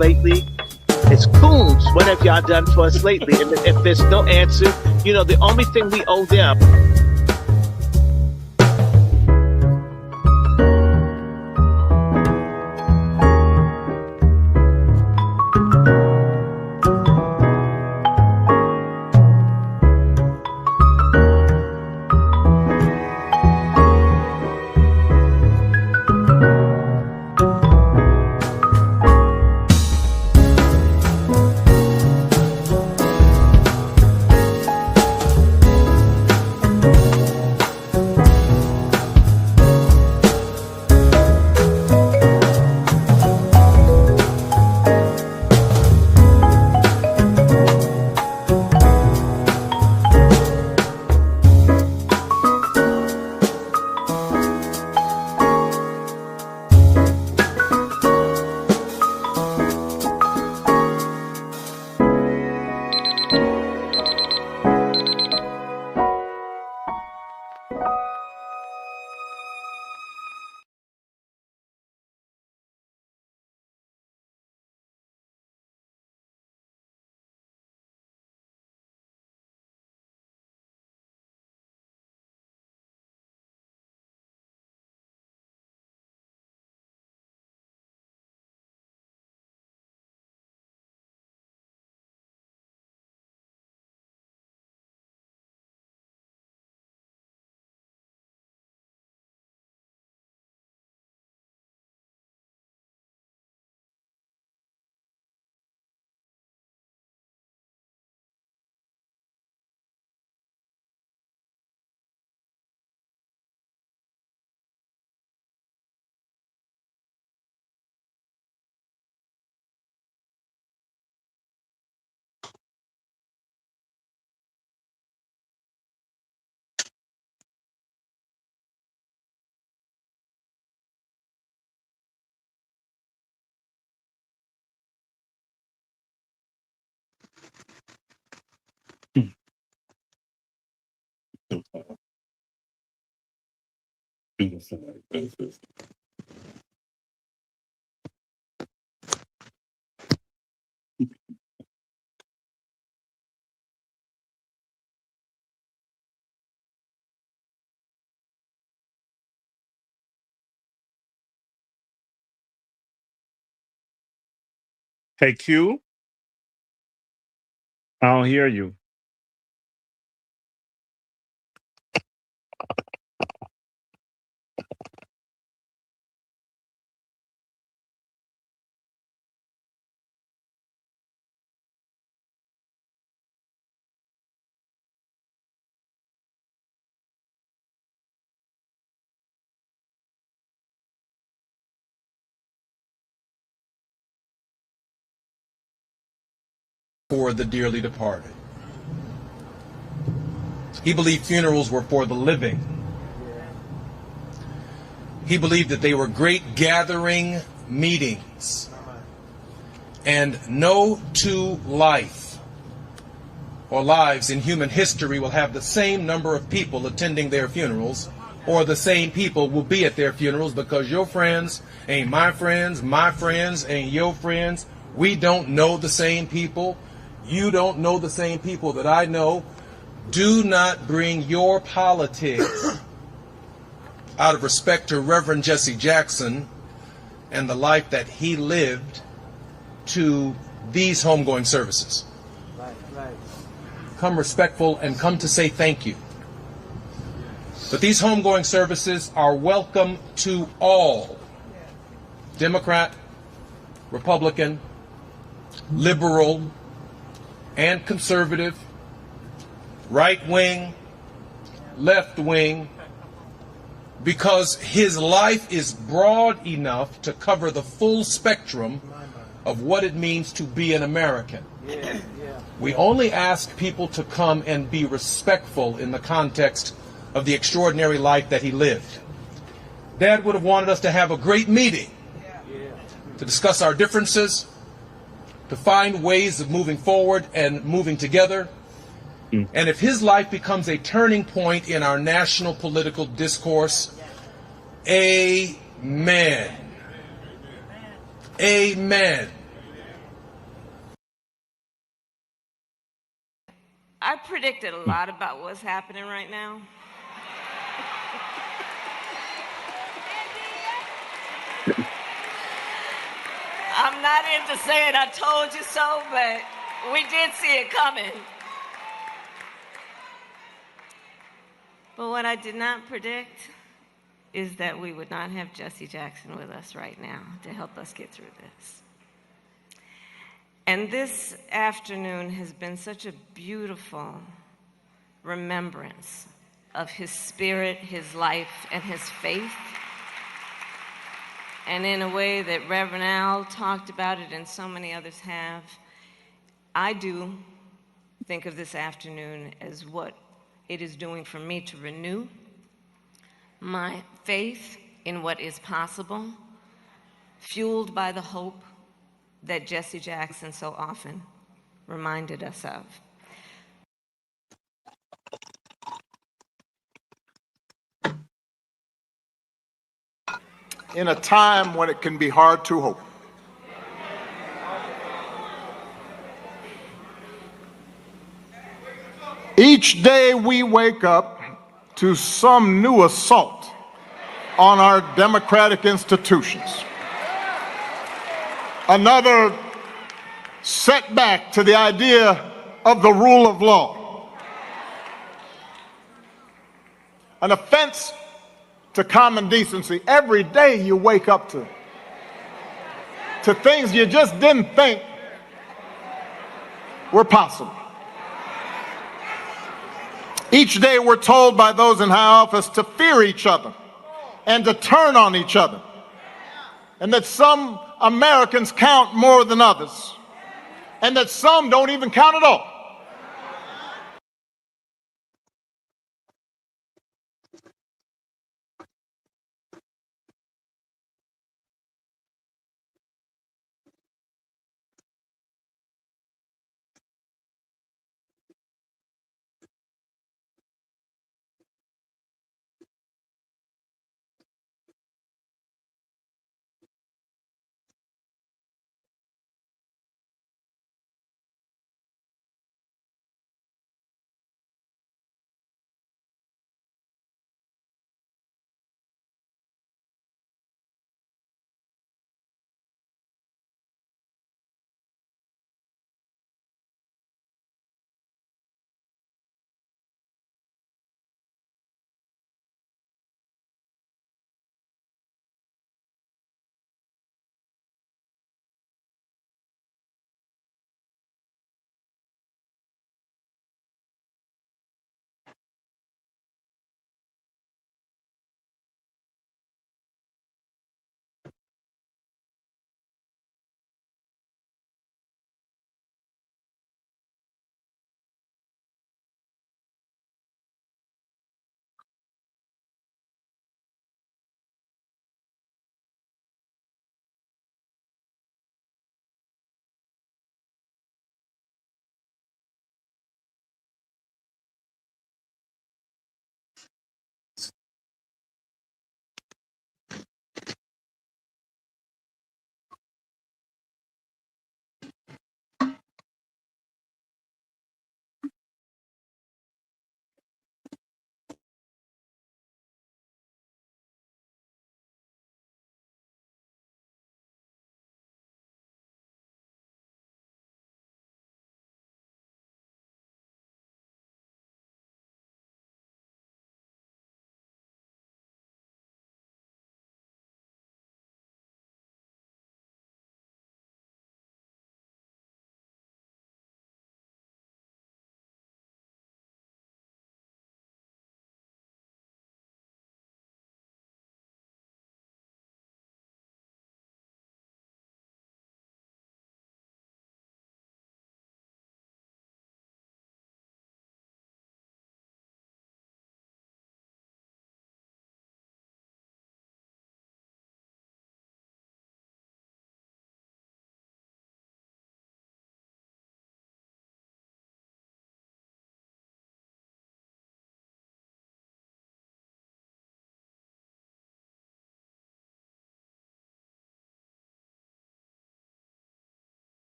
lately? It's Coons. What have y'all done for us lately? And if there's no answer, you know, the only thing we owe them. Hey, Q, I don't hear you. For the dearly departed. He believed funerals were for the living. He believed that they were great gathering meetings. And no two lives in human history will have the same number of people attending their funerals, or the same people will be at their funerals, because your friends ain't my friends ain't your friends. We don't know the same people. You don't know the same people that I know. Do not bring your politics, out of respect to Reverend Jesse Jackson and the life that he lived, to these homegoing services. Right. Come respectful and come to say thank you. But these homegoing services are welcome to all. Democrat, Republican, liberal, and conservative, right wing, left wing, because his life is broad enough to cover the full spectrum of what it means to be an American. We only ask people to come and be respectful in the context of the extraordinary life that he lived. Dad would have wanted us to have a great meeting to discuss our differences, to find ways of moving forward and moving together. And if his life becomes a turning point in our national political discourse, amen. Amen. I predicted a lot about what's happening right now. I'm not into saying I told you so, but we did see it coming. But what I did not predict is that we would not have Jesse Jackson with us right now to help us get through this. And this afternoon has been such a beautiful remembrance of his spirit, his life, and his faith. And in a way that Reverend Al talked about it and so many others have, I do think of this afternoon as what it is doing for me to renew my faith in what is possible, fueled by the hope that Jesse Jackson so often reminded us of. In a time when it can be hard to hope, each day we wake up to some new assault on our democratic institutions. Another setback to the idea of the rule of law. An offense to common decency. Every day you wake up to things you just didn't think were possible. Each day we're told by those in high office to fear each other and to turn on each other, and that some Americans count more than others, and that some don't even count at all.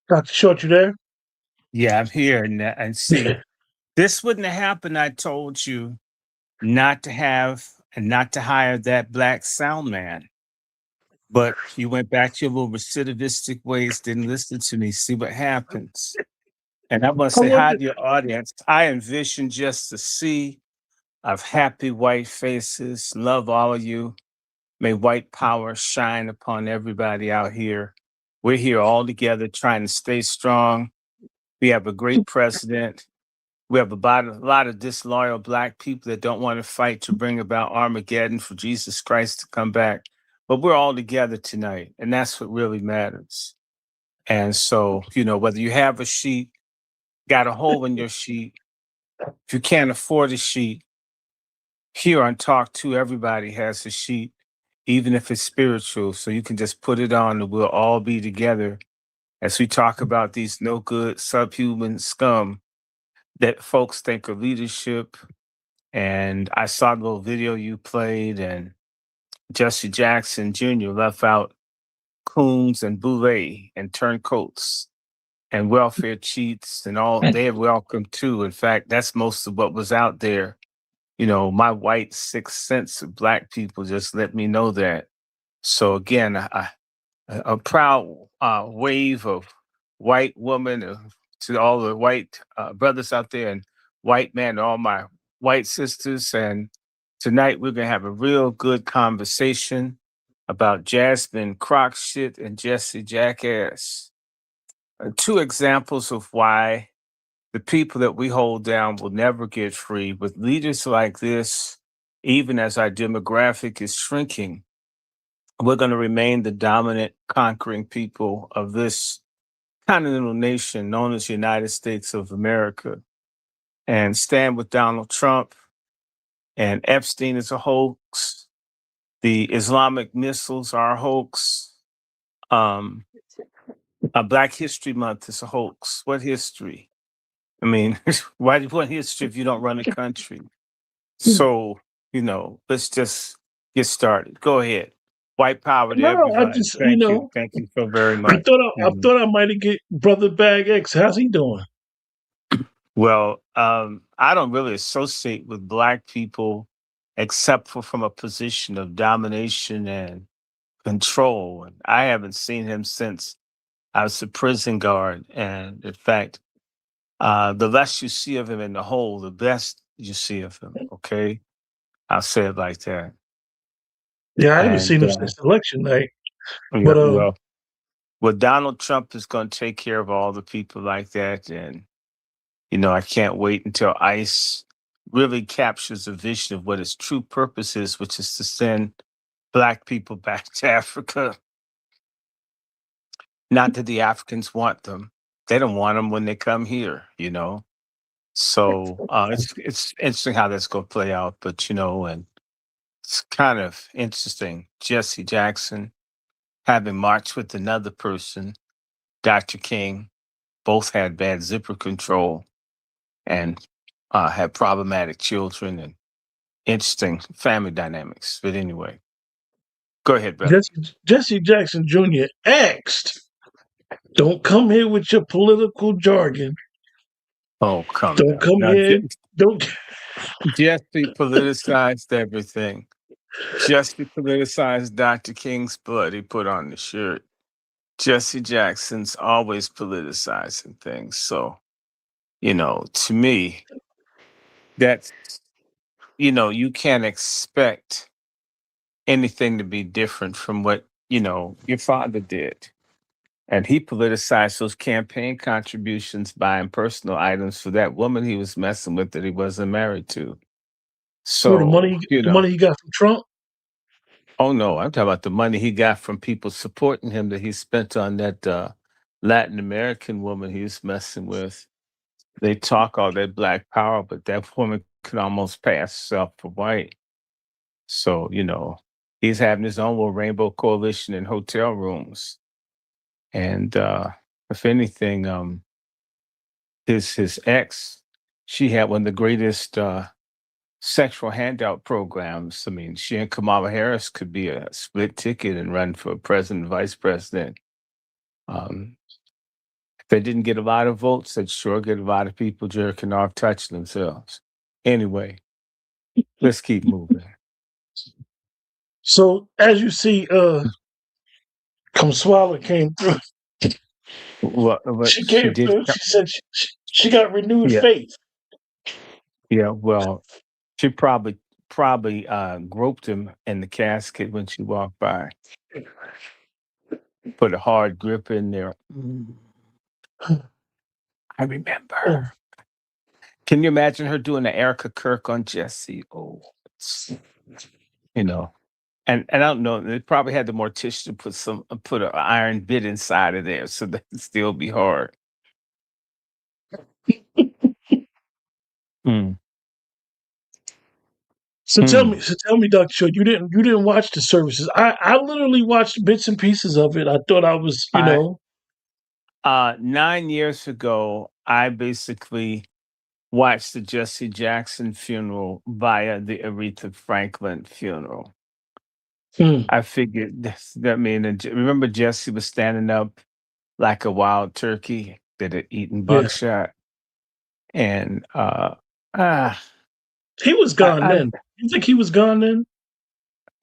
Dr. Short, you there? Yeah, I'm here. And see, this wouldn't have happened. I told you not to have and not to hire that black sound man. But you went back to your little recidivistic ways, didn't listen to me. See what happens. And I want to I say hi wonder. to your audience. I envision just a sea of happy white faces. Love all of you. May white power shine upon everybody out here. We're here all together trying to stay strong. We have a great president. We have a lot of disloyal black people that don't want to fight to bring about Armageddon for Jesus Christ to come back. But we're all together tonight, and that's what really matters. And so, whether you have a sheet, got a hole in your sheet, if you can't afford a sheet, here on Talk To, everybody has a sheet, even if it's spiritual. So you can just put it on and we'll all be together as we talk about these no good subhuman scum that folks think are leadership. And I saw the little video you played, and Jesse Jackson Jr. left out coons and boule and turncoats and welfare cheats and all. They're welcome too. In fact, that's most of what was out there. My white sixth sense of black people just let me know that. So again, a proud wave of white woman to all the white brothers out there and white man, all my white sisters. And tonight we're gonna have a real good conversation about Jasmine Croc shit and Jesse Jackass. Two examples of why the people that we hold down will never get free. With leaders like this, even as our demographic is shrinking, we're going to remain the dominant, conquering people of this continental nation known as the United States of America and stand with Donald Trump. And Epstein is a hoax. The Islamic missiles are a hoax. Black History Month is a hoax. What history? I mean, why do you want history if you don't run a country? So, let's just get started. Go ahead. White power to No, I everybody. just, Thank you. Thank you so very I much. thought I Mhm. thought I might get Brother Bag X. How's he doing? Well, I don't really associate with black people except for from a position of domination and control. And I haven't seen him since I was a prison guard. And in fact, the less you see of him in the whole, the best you see of him. Okay. I'll say it like that. Yeah, I haven't And seen him since election night. yeah, But well, Donald Trump is going to take care of all the people like that. And, I can't wait until ICE really captures a vision of what its true purpose is, which is to send black people back to Africa. Not that the Africans want them. They don't want them when they come here. So it's interesting how that's going to play out. But, and it's kind of interesting. Jesse Jackson having marched with another person, Dr. King, both had bad zipper control and had problematic children and interesting family dynamics. But anyway, go ahead, brother. Jesse Jackson Jr. asked, "Don't come here with your political jargon. Oh, come Don't now. come Now, here. Don't." Jesse politicized everything. Jesse politicized Dr. King's blood he put on the shirt. Jesse Jackson's always politicizing things. So, to me, that's, you can't expect anything to be different from what, your father did. And he politicized those campaign contributions, buying personal items for that woman he was messing with that he wasn't married to. Oh, the So, money, the money he got from Trump. oh no, I'm talking about the money he got from people supporting him that he spent on that Latin American woman he was messing with. They talk all that black power, but that woman could almost pass herself for white. So, he's having his own little rainbow coalition in hotel rooms. And if anything, his ex, she had one of the greatest sexual handout programs. I mean, she and Kamala Harris could be a split ticket and run for president, vice president. Um, if they didn't get a lot of votes, they'd sure get a lot of people jerking off, touching themselves. Anyway, let's keep moving. So as you see, Kamswala came through. What She she came did, through. She said she got renewed yeah, faith. yeah. Well, she probably groped him in the casket when she walked by, put a hard grip in there. I remember. Can you imagine her doing the Erica Kirk on Jesse? Oh, you know. And I don't know. They probably had the mortician put an iron bit inside of there so that it'd still be hard. Mm. So Mm. tell me, Dr. Short, you didn't watch the services. I literally watched bits and pieces of it. I thought I was, I 9 years ago, I basically watched the Jesse Jackson funeral via the Aretha Franklin funeral. hmm, I figured this, I mean, remember Jesse was standing up like a wild turkey that had eaten yeah. buckshot, and ah, He was gone I, then. You think he was gone then?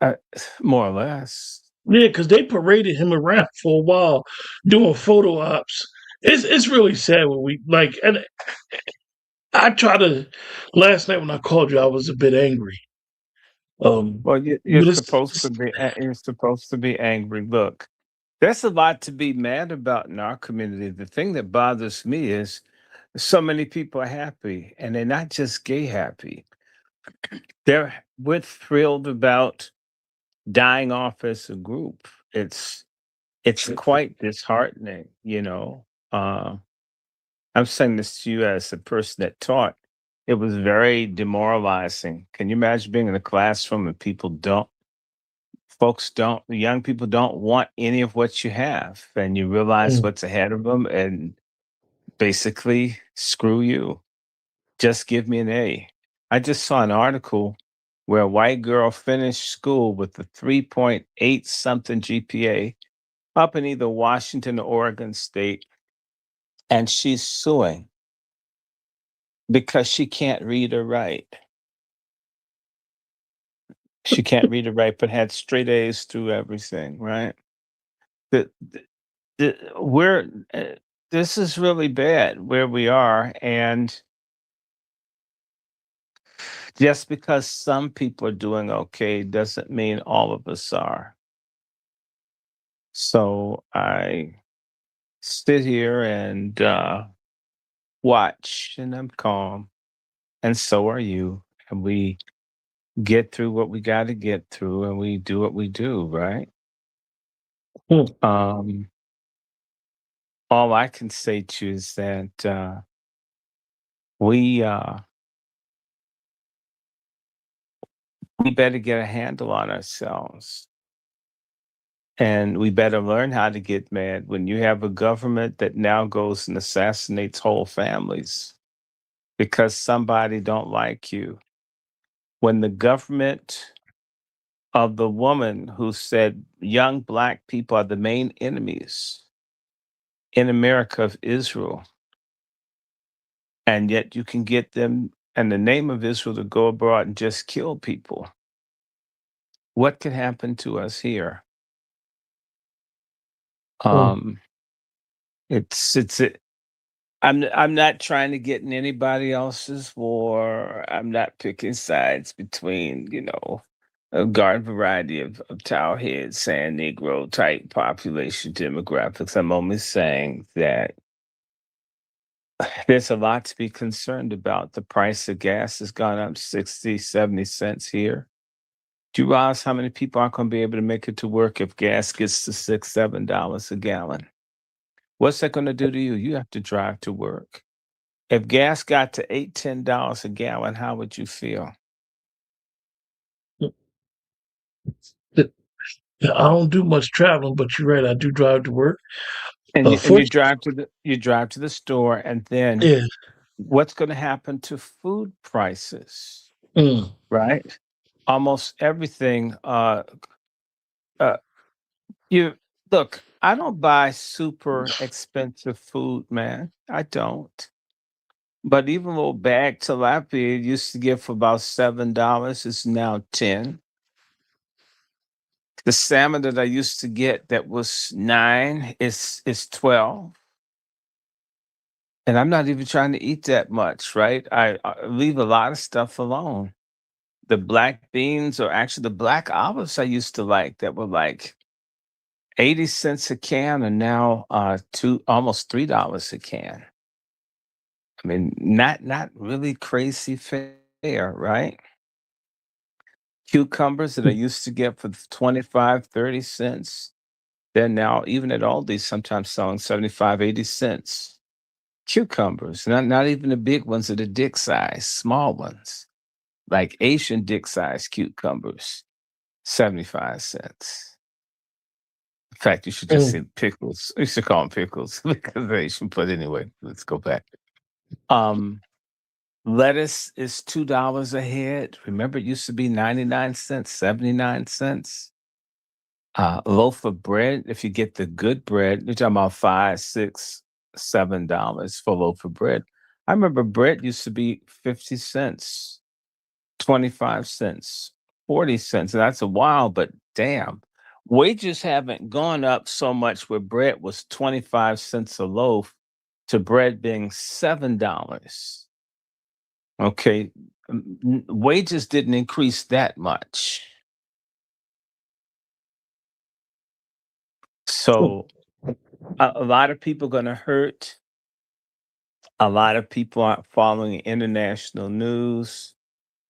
I, more or less. Yeah, because they paraded him around for a while doing photo ops. It's really sad when we like, and I try to. Last night when I called you, I was a bit angry. Well, you're But supposed to be. You're supposed to be angry. Look, there's a lot to be mad about in our community. The thing that bothers me is so many people are happy, and they're not just gay happy. We're thrilled about dying off as a group. It's quite disheartening, you know. I'm saying this to you as a person that taught. It was very demoralizing. Can you imagine being in a classroom and the young people don't want any of what you have, and you realize mm, what's ahead of them, and basically, screw you. Just give me an A. I just saw an article where a white girl finished school with a 3.8 something GPA up in either Washington or Oregon State, and she's suing because she can't read or write. She can't read or write, but had straight A's through everything, right? The, we're this is really bad where we are, and just because some people are doing okay doesn't mean all of us are. So I sit here and watch, and I'm calm, and so are you, and we get through what we got to get through, and we do what we do, right? mm, um all I can say to you is that we uh we better get a handle on ourselves, and we better learn how to get mad when you have a government that now goes and assassinates whole families because somebody don't like you. When the government of the woman who said young black people are the main enemies in America of Israel, and yet you can get them in the name of Israel to go abroad and just kill people. What could happen to us here? mm. Um, it's I'm not trying to get in anybody else's war. I'm not picking sides between, a garden variety of towelhead, sand Negro type population demographics. I'm only saying that there's a lot to be concerned about. The price of gas has gone up 60, 70 cents here. Do you realize how many people aren't going to be able to make it to work if gas gets to $6, $7 a gallon? What's that going to do to you? You have to drive to work. If gas got to $8, $10 a gallon, how would you feel? I don't do much traveling, but you're right. I do drive to work. And you Unfortunately, drive to the store, and then yeah. what's going to happen to food prices, Mm, right? Almost everything. Uh, you look. I don't buy super expensive food, man. I don't. But even a little bag tilapia used to get for about $7. It's now 10. The salmon that I used to get that was 9 is 12. And I'm not even trying to eat that much, right? I leave a lot of stuff alone. The black beans, or actually the black olives I used to like, that were like 80 cents a can, are now two almost $3 a can. I mean, not really crazy fair, right? Cucumbers that I used to get for 25, 30 cents, they're now, even at Aldi, sometimes selling 75, 80 cents. Cucumbers, not even the big ones, that are dick size, small ones, like Asian dick size cucumbers, 75 cents. In fact, you should just mm, say pickles. You should call them pickles because they should. But anyway, let's go back. Um, Lettuce is $2 a head. Remember, it used to be 99 cents, 79 cents. A loaf of bread, if you get the good bread, you're talking about 5, 6, $7 for a loaf of bread. I remember bread used to be 50 cents, 25 cents, 40 cents. And that's a while, but damn. Wages haven't gone up so much where bread was 25 cents a loaf to bread being $7. Okay. Wages didn't increase that much. mm, So a lot of people going to hurt. A lot of people aren't following international news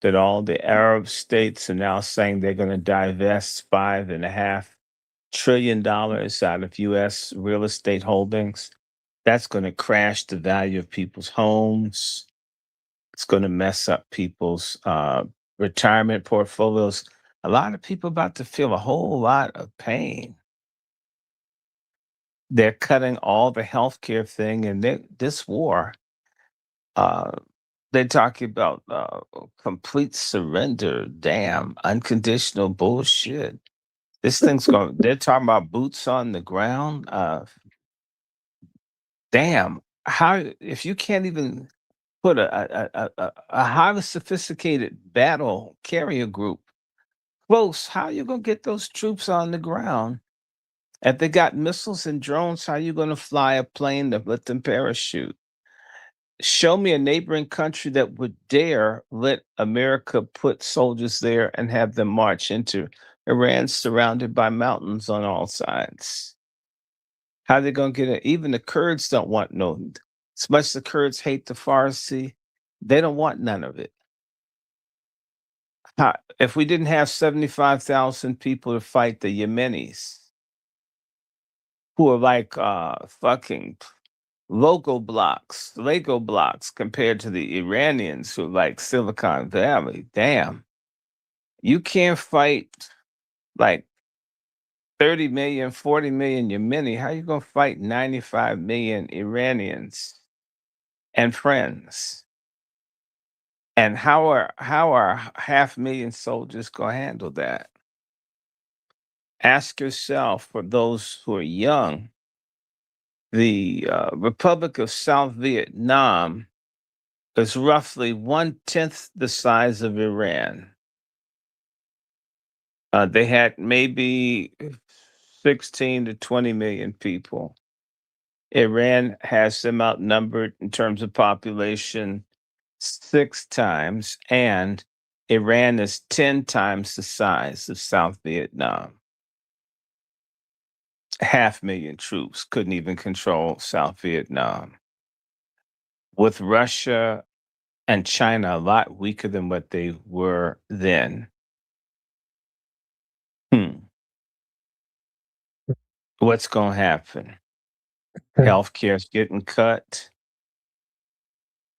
that all the Arab states are now saying they're going to divest $5.5 trillion out of U.S. real estate holdings. That's going to crash the value of people's homes. It's going to mess up people's retirement portfolios. A lot of people about to feel a whole lot of pain. They're cutting all the healthcare thing, and this war. Uh, They talk about complete surrender. Damn, unconditional bullshit. This thing's going. They're talking about boots on the ground. Damn, how if you can't even put a highly sophisticated battle carrier group close, how you gonna get those troops on the ground? If they got missiles and drones, how you gonna fly a plane to let them parachute? Show me a neighboring country that would dare let America put soldiers there and have them march into Iran, surrounded by mountains on all sides. How they going to get it? Even the Kurds don't want no. As much as the Kurds hate the Farsi, they don't want none of it. If we didn't have 75,000 people to fight the Yemenis, who are like fucking Lego blocks compared to the Iranians who like Silicon Valley. Damn, you can't fight like 30 million, 40 million Yemeni. How you gonna fight 95 million Iranians and friends? And how are 500,000 soldiers gonna handle that? Ask yourself, for those who are young, the Republic of South Vietnam is roughly 1/10 the size of Iran. They had maybe 16 to 20 million people. Iran has them outnumbered in terms of population 6 times, and Iran is 10 times the size of South Vietnam. 500,000 troops couldn't even control South Vietnam. With Russia and China a lot weaker than what they were then. Hmm. What's going to happen? mm. Healthcare's getting cut.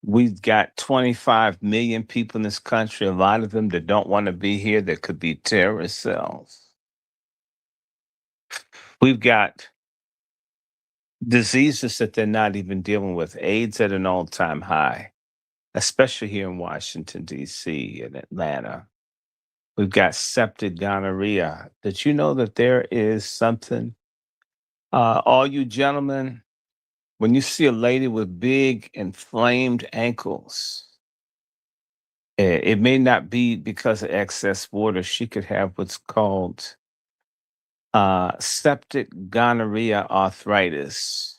We've got 25 million people in this country, a lot of them that don't want to be here, that could be terrorist cells. We've got diseases that they're not even dealing with. AIDS at an all-time high, especially here in Washington, D.C. and Atlanta. We've got septic gonorrhea. Did you know that there is something, all you gentlemen, when you see a lady with big inflamed ankles, it may not be because of excess water. She could have what's called septic gonorrhea arthritis.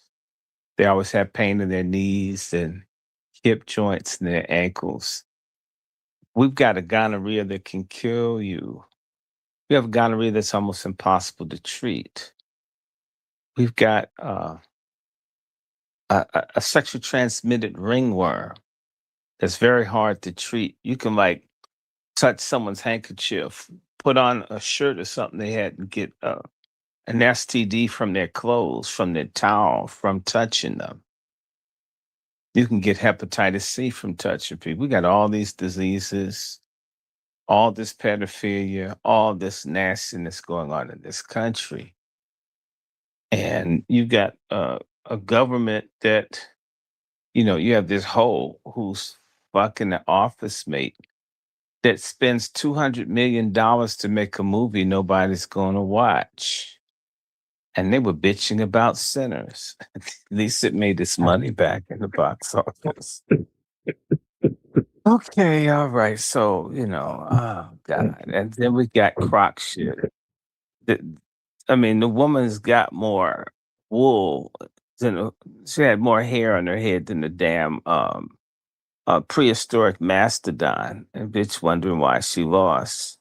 They always have pain in their knees and hip joints and their ankles. We've got a gonorrhea that can kill you. We have gonorrhea that's almost impossible to treat. We've got a sexually transmitted ringworm that's very hard to treat. You can like touch someone's handkerchief, put on a shirt or something they had, and get an STD from their clothes, from their towel, from touching them. You can get hepatitis C from touching people. We got all these diseases, all this pedophilia, all this nastiness going on in this country. And you've got a government that, you have this hoe who's fucking the office mate that spends $200 million to make a movie nobody's going to watch. And they were bitching about Sinners. At least it made its money back in the box office. Okay, all right. So, oh God. And then we got crock shit. The, I mean, the woman's got more wool she had more hair on her head than the damn prehistoric mastodon. And bitch wondering why she lost.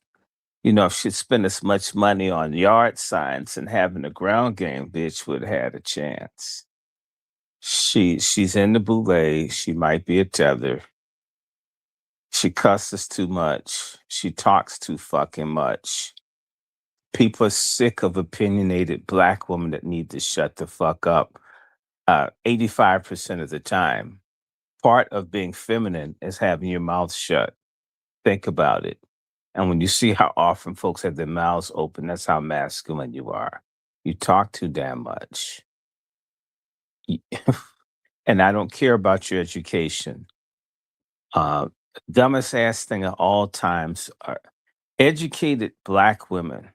If she'd spent as much money on yard signs and having a ground game, bitch would have had a chance. She's in the boule. She might be a tether. She cusses too much. She talks too fucking much. People are sick of opinionated black women that need to shut the fuck up. 85% of the time. Part of being feminine is having your mouth shut. Think about it. And when you see how often folks have their mouths open, that's how masculine you are. You talk too damn much. Y- And I don't care about your education. Uh, Dumbest ass thing of all times are educated black women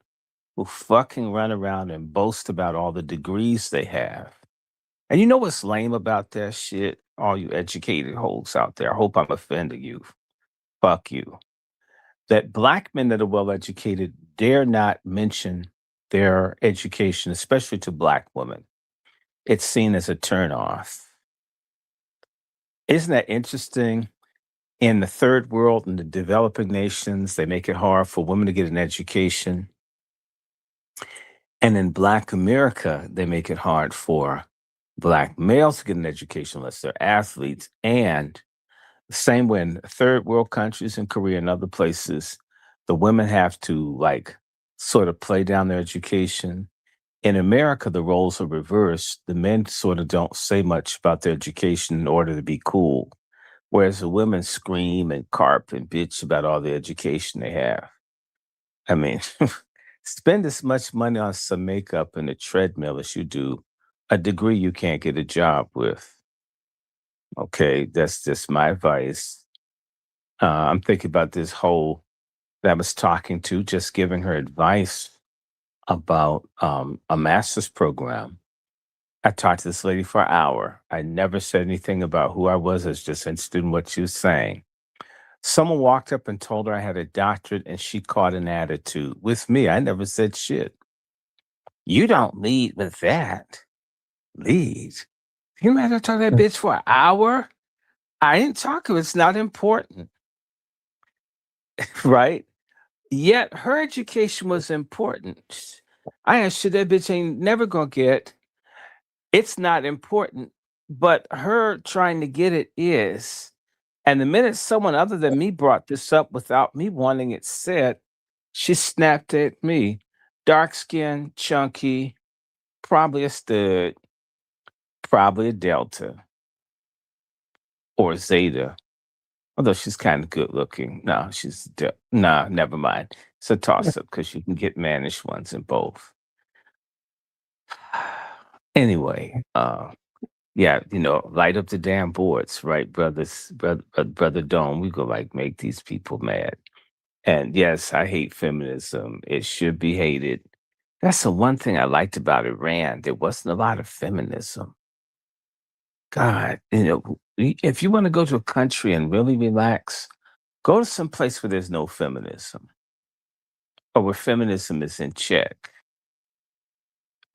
who fucking run around and boast about all the degrees they have. And you know what's lame about that shit? All you educated hoes out there. I hope I'm offending you. Fuck you. That black men that are well educated dare not mention their education, especially to black women. It's seen as a turnoff. Isn't that interesting? In the third world and the developing nations, they make it hard for women to get an education. And in Black America, they make it hard for Black males to get an education unless they're athletes. And the same way in third world countries in Korea and other places, the women have to like sort of play down their education. In America, the roles are reversed. The men sort of don't say much about their education in order to be cool, whereas the women scream and carp and bitch about all the education they have. I mean, spend as much money on some makeup and a treadmill as you do a degree you can't get a job with. Okay, that's just my advice. I'm thinking about this whole that I was talking to, just giving her advice about a master's program. I talked to this lady for an hour. I never said anything about who I was. I was just interested in what she was saying. Someone walked up and told her I had a doctorate and she caught an attitude. With me, I never said shit. You don't lead with that. Lead? You might have talked to that bitch for an hour? I didn't talk to her. It's not important. Right? Yet her education was important. I asked you that bitch ain't never gonna get. It's not important, but her trying to get it is. And the minute someone other than me brought this up without me wanting it said, she snapped at me. Dark skin, chunky, probably a stud, probably a delta or a zeta. Although she's kind of good looking. No, nah, never mind. It's a toss up because you can get mannish ones in both. Anyway, yeah, light up the damn boards, right, brothers, brother Dome. We go like make these people mad. And yes, I hate feminism. It should be hated. That's the one thing I liked about Iran. There wasn't a lot of feminism. God, if you want to go to a country and really relax, go to some place where there's no feminism or where feminism is in check.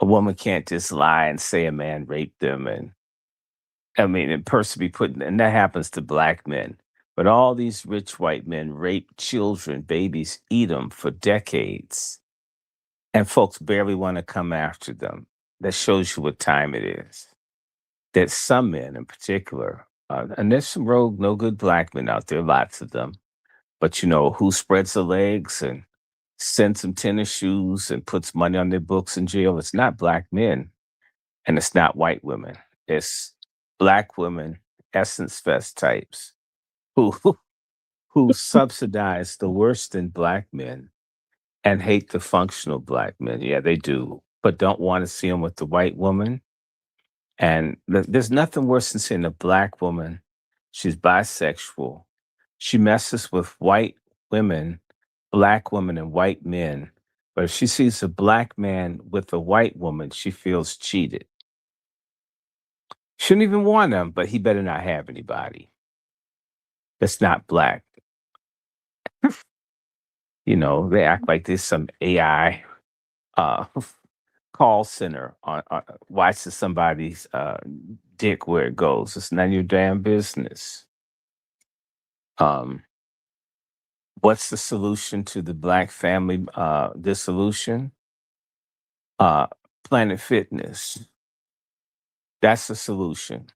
A woman can't just lie and say a man raped them, and I mean, a person be put, and that happens to black men. But all these rich white men rape children, babies, eat them for decades, and folks barely want to come after them. That shows you what time it is. That some men in particular, and there's some rogue, no good black men out there, lots of them. But who spreads the legs and sends them tennis shoes and puts money on their books in jail? It's not black men and it's not white women. It's black women, essence fest types who who subsidize the worst in black men and hate the functional black men. Yeah, they do, but don't want to see them with the white woman. And there's nothing worse than seeing a black woman. She's bisexual. She messes with white women, black women, and white men. But if she sees a black man with a white woman, she feels cheated. Shouldn't even want him, but he better not have anybody that's not black. They act like there's some AI uh, call center on watches somebody's dick where it goes. It's none of your damn business. Um, what's the solution to the black family dissolution? Uh, Planet Fitness. That's the solution.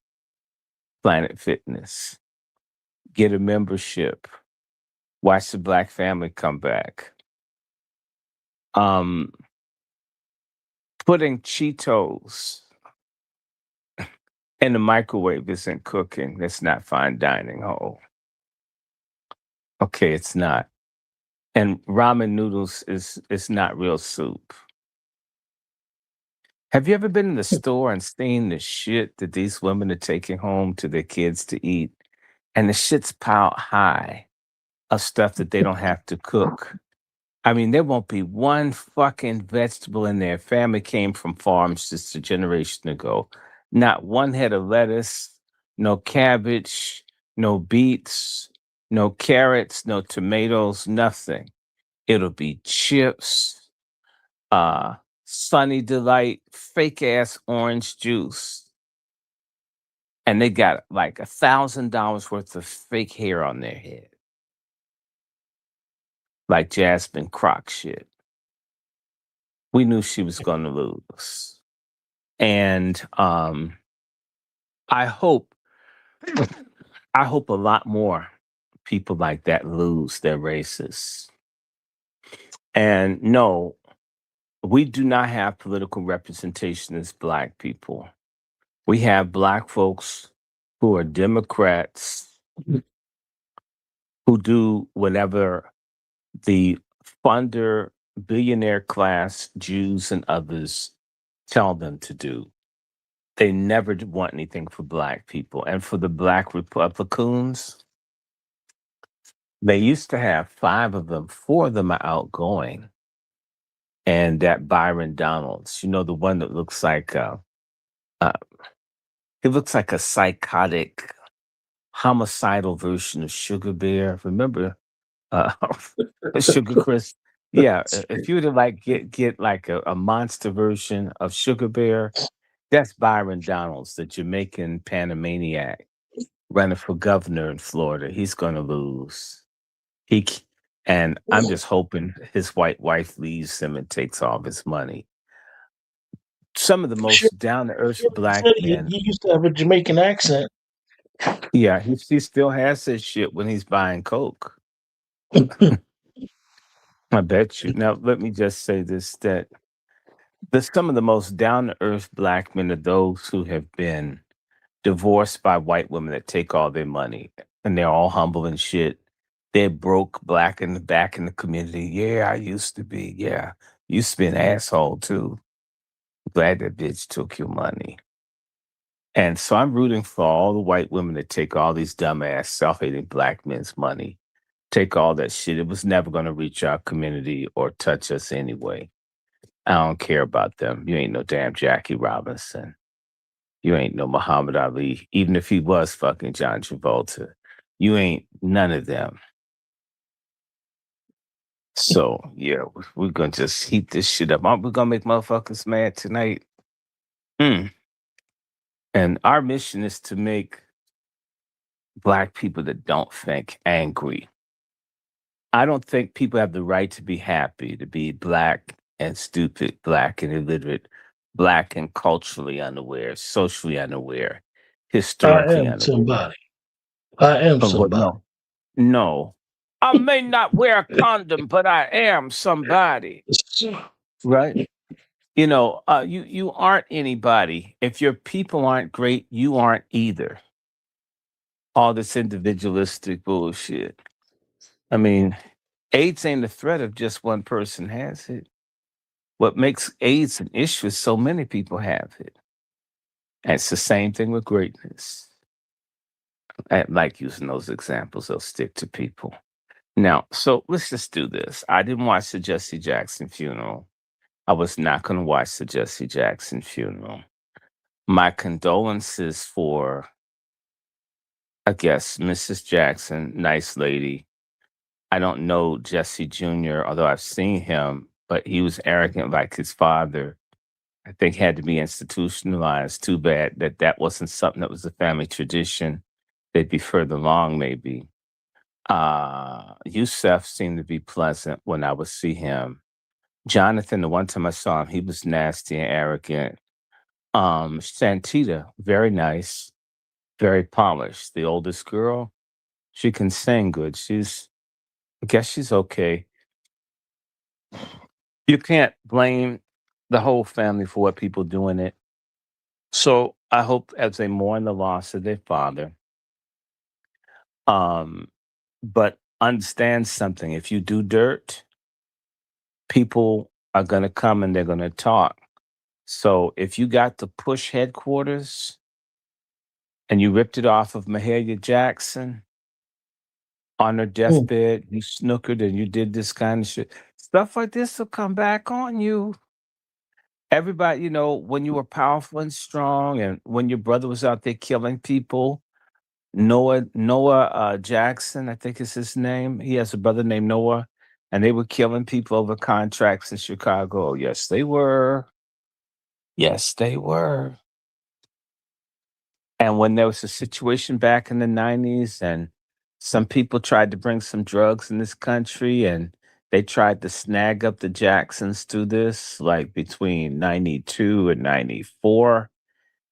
Planet Fitness. Get a membership. Watch the black family come back. Um, Putting Cheetos in the microwave isn't cooking. That's not fine dining. Oh, okay, it's not. And ramen noodles is not real soup. Have you ever been in the store and seen the shit that these women are taking home to their kids to eat? And the shit's piled high of stuff that they don't have to cook. I mean, there won't be one fucking vegetable in there. Family came from farms just a generation ago. Not one head of lettuce, no cabbage, no beets, no carrots, no tomatoes, nothing. It'll be chips, uh, Sunny Delight, fake ass orange juice. And they got like $1,000 worth of fake hair on their head. Like Jasmine Croc shit. We knew she was gonna lose. And I hope I hope a lot more people like that lose their races. And no, we do not have political representation as black people. We have black folks who are Democrats who do whatever the funder, billionaire class, Jews and others tell them to do. They never want anything for black people. And for the black Republicans, they used to have 5 of them. 4 of them are outgoing. And that Byron Donalds, the one that looks like uh, he looks like a psychotic, homicidal version of Sugar Bear. Remember uh, Sugar Chris? Yeah, if you were to like get like a monster version of Sugar Bear, that's Byron Donalds, the Jamaican Panamaniac running for governor in Florida. He's going to lose. He c- and I'm just hoping his white wife leaves him and takes all of his money. Some of the Sure, most down to earth sure, he black said men. he used to have a Jamaican accent. Yeah, he still has his shit when he's buying coke. I bet you. Now let me just say this: that some of the most down to earth black men are those who have been divorced by white women that take all their money and they're all humble and shit. They're broke, black in the back in the community. Yeah, I used to be. Yeah, used to be an asshole too. Glad that bitch took your money. And so I'm rooting for all the white women that take all these dumbass, self-hating black men's money. Take all that shit. It was never going to reach our community or touch us anyway. I don't care about them. You ain't no damn Jackie Robinson. You ain't no Muhammad Ali. Even if he was fucking John Travolta, you ain't none of them. So yeah, we're gonna just heat this shit up. We're gonna make motherfuckers mad tonight. Mm. And our mission is to make black people that don't think angry. I don't think people have the right to be happy, to be black and stupid, black and illiterate, black and culturally unaware, socially unaware, I historically am unaware. somebody. I am Of what? somebody. No, no. I may not wear a condom, but I am somebody, right? You aren't anybody. If your people aren't great, you aren't either. All this individualistic bullshit. I mean, AIDS ain't a threat if just one person has it. What makes AIDS an issue is so many people have it. And it's the same thing with greatness. I like using those examples, they'll stick to people. Now, so let's just do this. I didn't watch the Jesse Jackson funeral. I was not going to watch the Jesse Jackson funeral. My condolences for, I guess, Mrs. Jackson, nice lady. I don't know Jesse Jr., although I've seen him, but he was arrogant like his father. I think had to be institutionalized. Too bad that that wasn't something that was a family tradition. They'd be further along, maybe. Yusef seemed to be pleasant when I would see him. Jonathan, the one time I saw him, he was nasty and arrogant. Santita, very nice, very polished. The oldest girl, she can sing good. I guess she's okay. You can't blame the whole family for what people do in it. So I hope as they mourn the loss of their father, um, but understand something. If you do dirt, people are going to come and they're going to talk. So if you got the push headquarters and you ripped it off of Mahalia Jackson on her Mm. deathbed, you snookered and you did this kind of shit, stuff like this will come back on you. Everybody, when you were powerful and strong, and when your brother was out there killing people, Noah Jackson, I think is his name. He has a brother named Noah, and they were killing people over contracts in Chicago. Yes, they were. Yes, they were. And when there was a situation back in the 90s, and some people tried to bring some drugs in this country, and they tried to snag up the Jacksons through this, like between 92 and 94,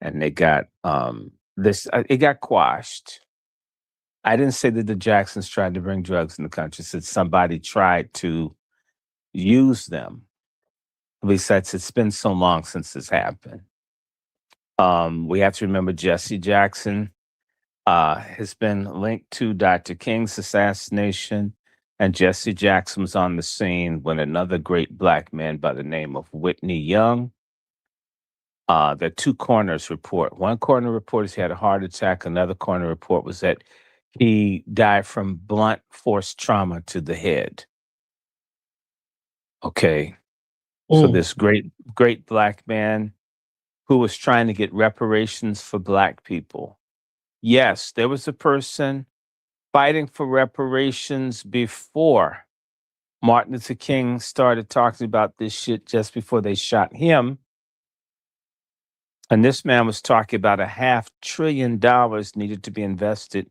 and they got it got quashed. I didn't say that the Jacksons tried to bring drugs in the country. I said somebody tried to use them. Besides, it's been so long since this happened. We have to remember Jesse Jackson has been linked to Dr. King's assassination, and Jesse Jackson was on the scene when another great black man by the name of Whitney Young. The two coroners report. One coroner report is he had a heart attack. Another coroner report was that he died from blunt force trauma to the head. Okay. So Mm. this great black man who was trying to get reparations for black people. Yes, there was a person fighting for reparations before Martin Luther King started talking about this shit just before they shot him. And this man was talking about $500 billion needed to be invested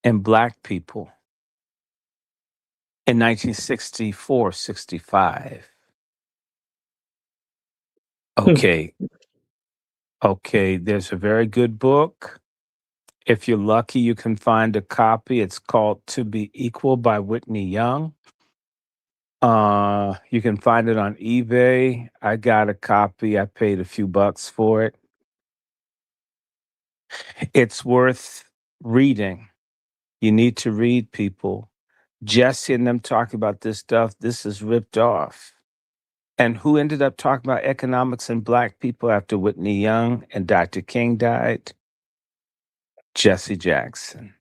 in black people in 1964, 65. Mm. Okay. Okay. There's a very good book. If you're lucky, you can find a copy. It's called To Be Equal by Whitney Young. You can find it on eBay. I got a copy. I paid a few bucks for it. It's worth reading. You need to read, people. Jesse and them talking about this stuff. This is ripped off. And who ended up talking about economics and black people after Whitney Young and Dr. King died? Jesse Jackson.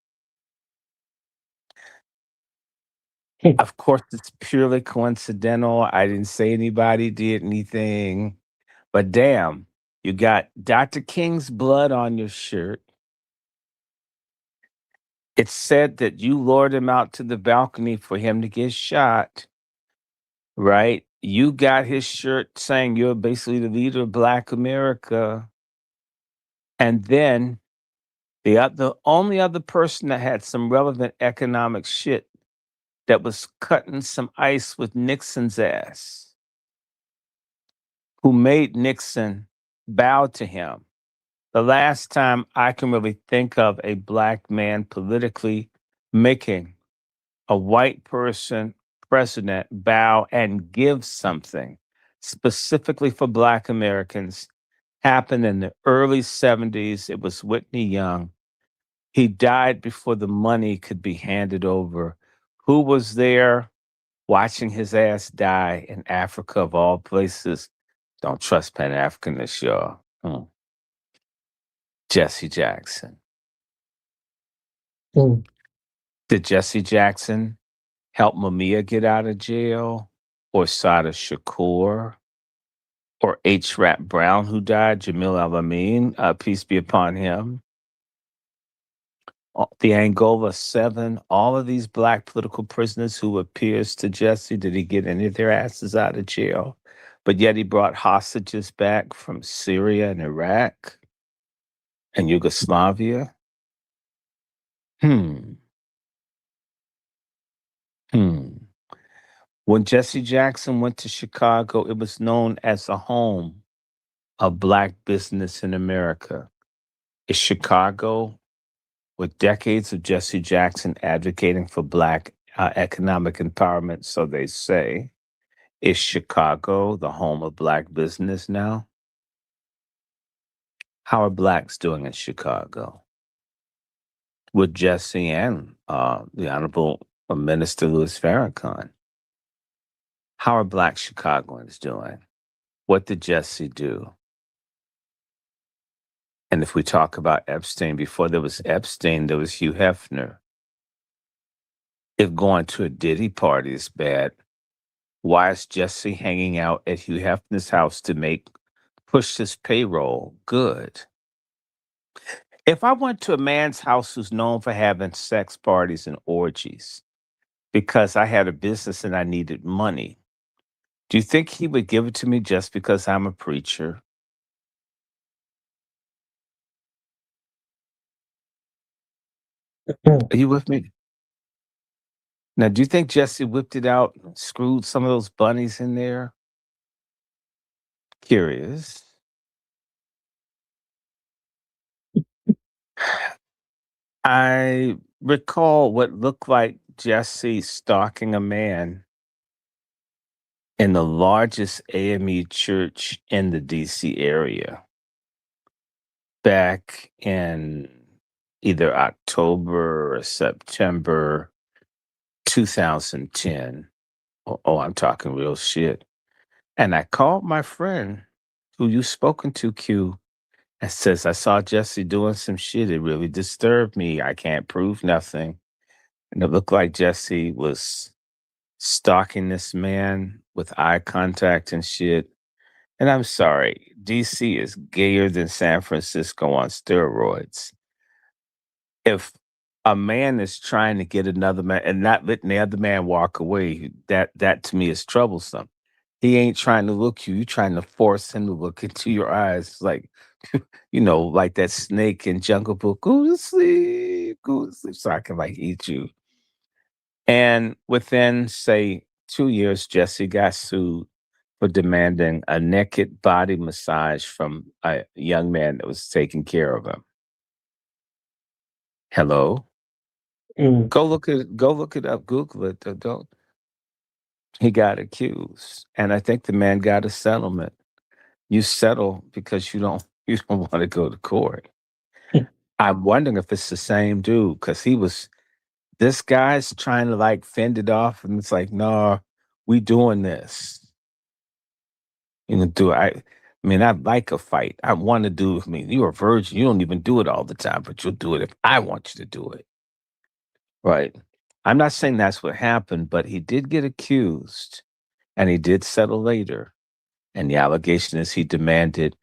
Of course, it's purely coincidental. I didn't say anybody did anything, but damn, you got Dr. King's blood on your shirt. It's said that you lured him out to the balcony for him to get shot, right? You got his shirt saying you're basically the leader of Black America. And then the only other person that had some relevant economic shit that was cutting some ice with Nixon's ass, who made Nixon bow to him. The last time I can really think of a black man politically making a white person president bow and give something specifically for black Americans happened in the early 70s. It was Whitney Young. He died before the money could be handed over. Who was there watching his ass die in Africa of all places? Don't trust Pan Africanists, y'all. Jesse Jackson. Mm. Did Jesse Jackson help Mamiya get out of jail? Or Sada Shakur? Or H. Rap Brown, who died? Jamil Al-Amin, peace be upon him. The Angola Seven, all of these black political prisoners who appears to Jesse, did he get any of their asses out of jail? But yet he brought hostages back from Syria and Iraq and Yugoslavia. Hmm. When Jesse Jackson went to Chicago, it was known as the home of black business in America. Is Chicago, with decades of Jesse Jackson advocating for black economic empowerment, so they say, is Chicago the home of black business now? How are blacks doing in Chicago? With Jesse and the Honorable Minister Louis Farrakhan. How are black Chicagoans doing? What did Jesse do? And if we talk about Epstein, before there was Epstein, there was Hugh Hefner. If going to a Diddy party is bad, why is Jesse hanging out at Hugh Hefner's house to push his payroll good? If I went to a man's house who's known for having sex parties and orgies because I had a business and I needed money, do you think he would give it to me just because I'm a preacher? Mm. Are you with me? Now, do you think Jesse whipped it out, screwed some of those bunnies in there? Curious. I recall what looked like Jesse stalking a man in the largest AME church in the DC area back in either October or September 2010. Oh, I'm talking real shit. And I called my friend who you've spoken to, Q, and says, I saw Jesse doing some shit. It really disturbed me. I can't prove nothing. And it looked like Jesse was stalking this man with eye contact and shit. And I'm sorry, DC is gayer than San Francisco on steroids. If a man is trying to get another man and not letting the other man walk away, that to me is troublesome. He ain't trying to look you, you're trying to force him to look into your eyes like like that snake in Jungle Book. Go to sleep, so I can like eat you. And within, say, 2 years, Jesse got sued for demanding a naked body massage from a young man that was taking care of him. Hello? Mm. Go look it up, Google it. Don't. He got accused. And I think the man got a settlement. You settle because you don't want to go to court. I'm wondering if it's the same dude, because this guy's trying to like fend it off and it's like, no, we doing this. You know, do I mean, I like a fight. I want to do, I mean, you're a virgin. You don't even do it all the time, but you'll do it if I want you to do it. Right. I'm not saying that's what happened, but he did get accused and he did settle later. And the allegation is he demanded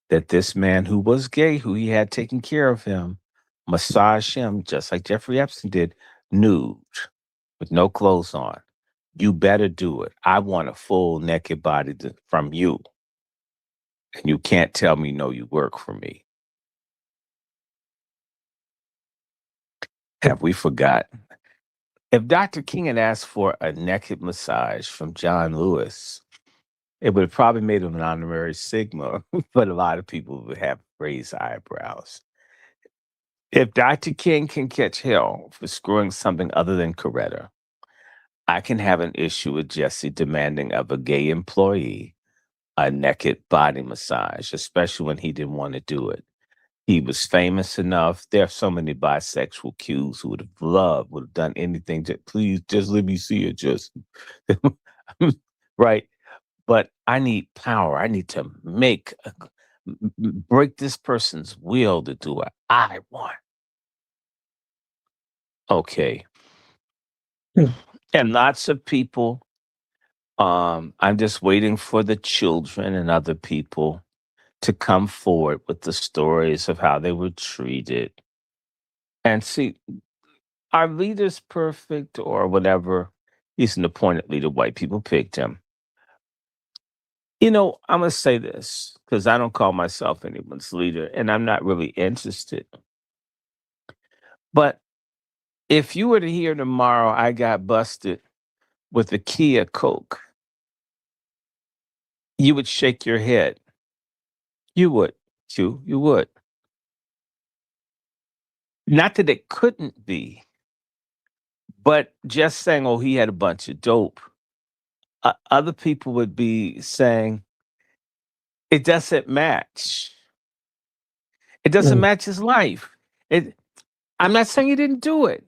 that this man who was gay, who he had taken care of him, massage him just like Jeffrey Epstein did, nude, with no clothes on. You better do it. I want a full naked body from you. And you can't tell me no, you work for me. Have we forgotten? If Dr. King had asked for a naked massage from John Lewis, it would have probably made him an honorary Sigma, but a lot of people would have raised eyebrows. If Dr. King can catch hell for screwing something other than Coretta, I can have an issue with Jesse demanding of a gay employee a naked body massage, especially when he didn't want to do it. He was famous enough. There are so many bisexual cues who would have loved, would have done anything. Just, please, just let me see it. Just right. But I need power. I need to break this person's will to do what I want. Okay. Hmm. And lots of people, I'm just waiting for the children and other people to come forward with the stories of how they were treated. And see, our leader's perfect or whatever. He's an appointed leader. White people picked him. You know, I'm going to say this because I don't call myself anyone's leader and I'm not really interested. But if you were to hear tomorrow I got busted with a Kia Coke, you would shake your head. You would, Q. You would. Not that it couldn't be, but just saying, oh, he had a bunch of dope. Other people would be saying, it doesn't match. It doesn't Mm. match his life. It I'm not saying he didn't do it,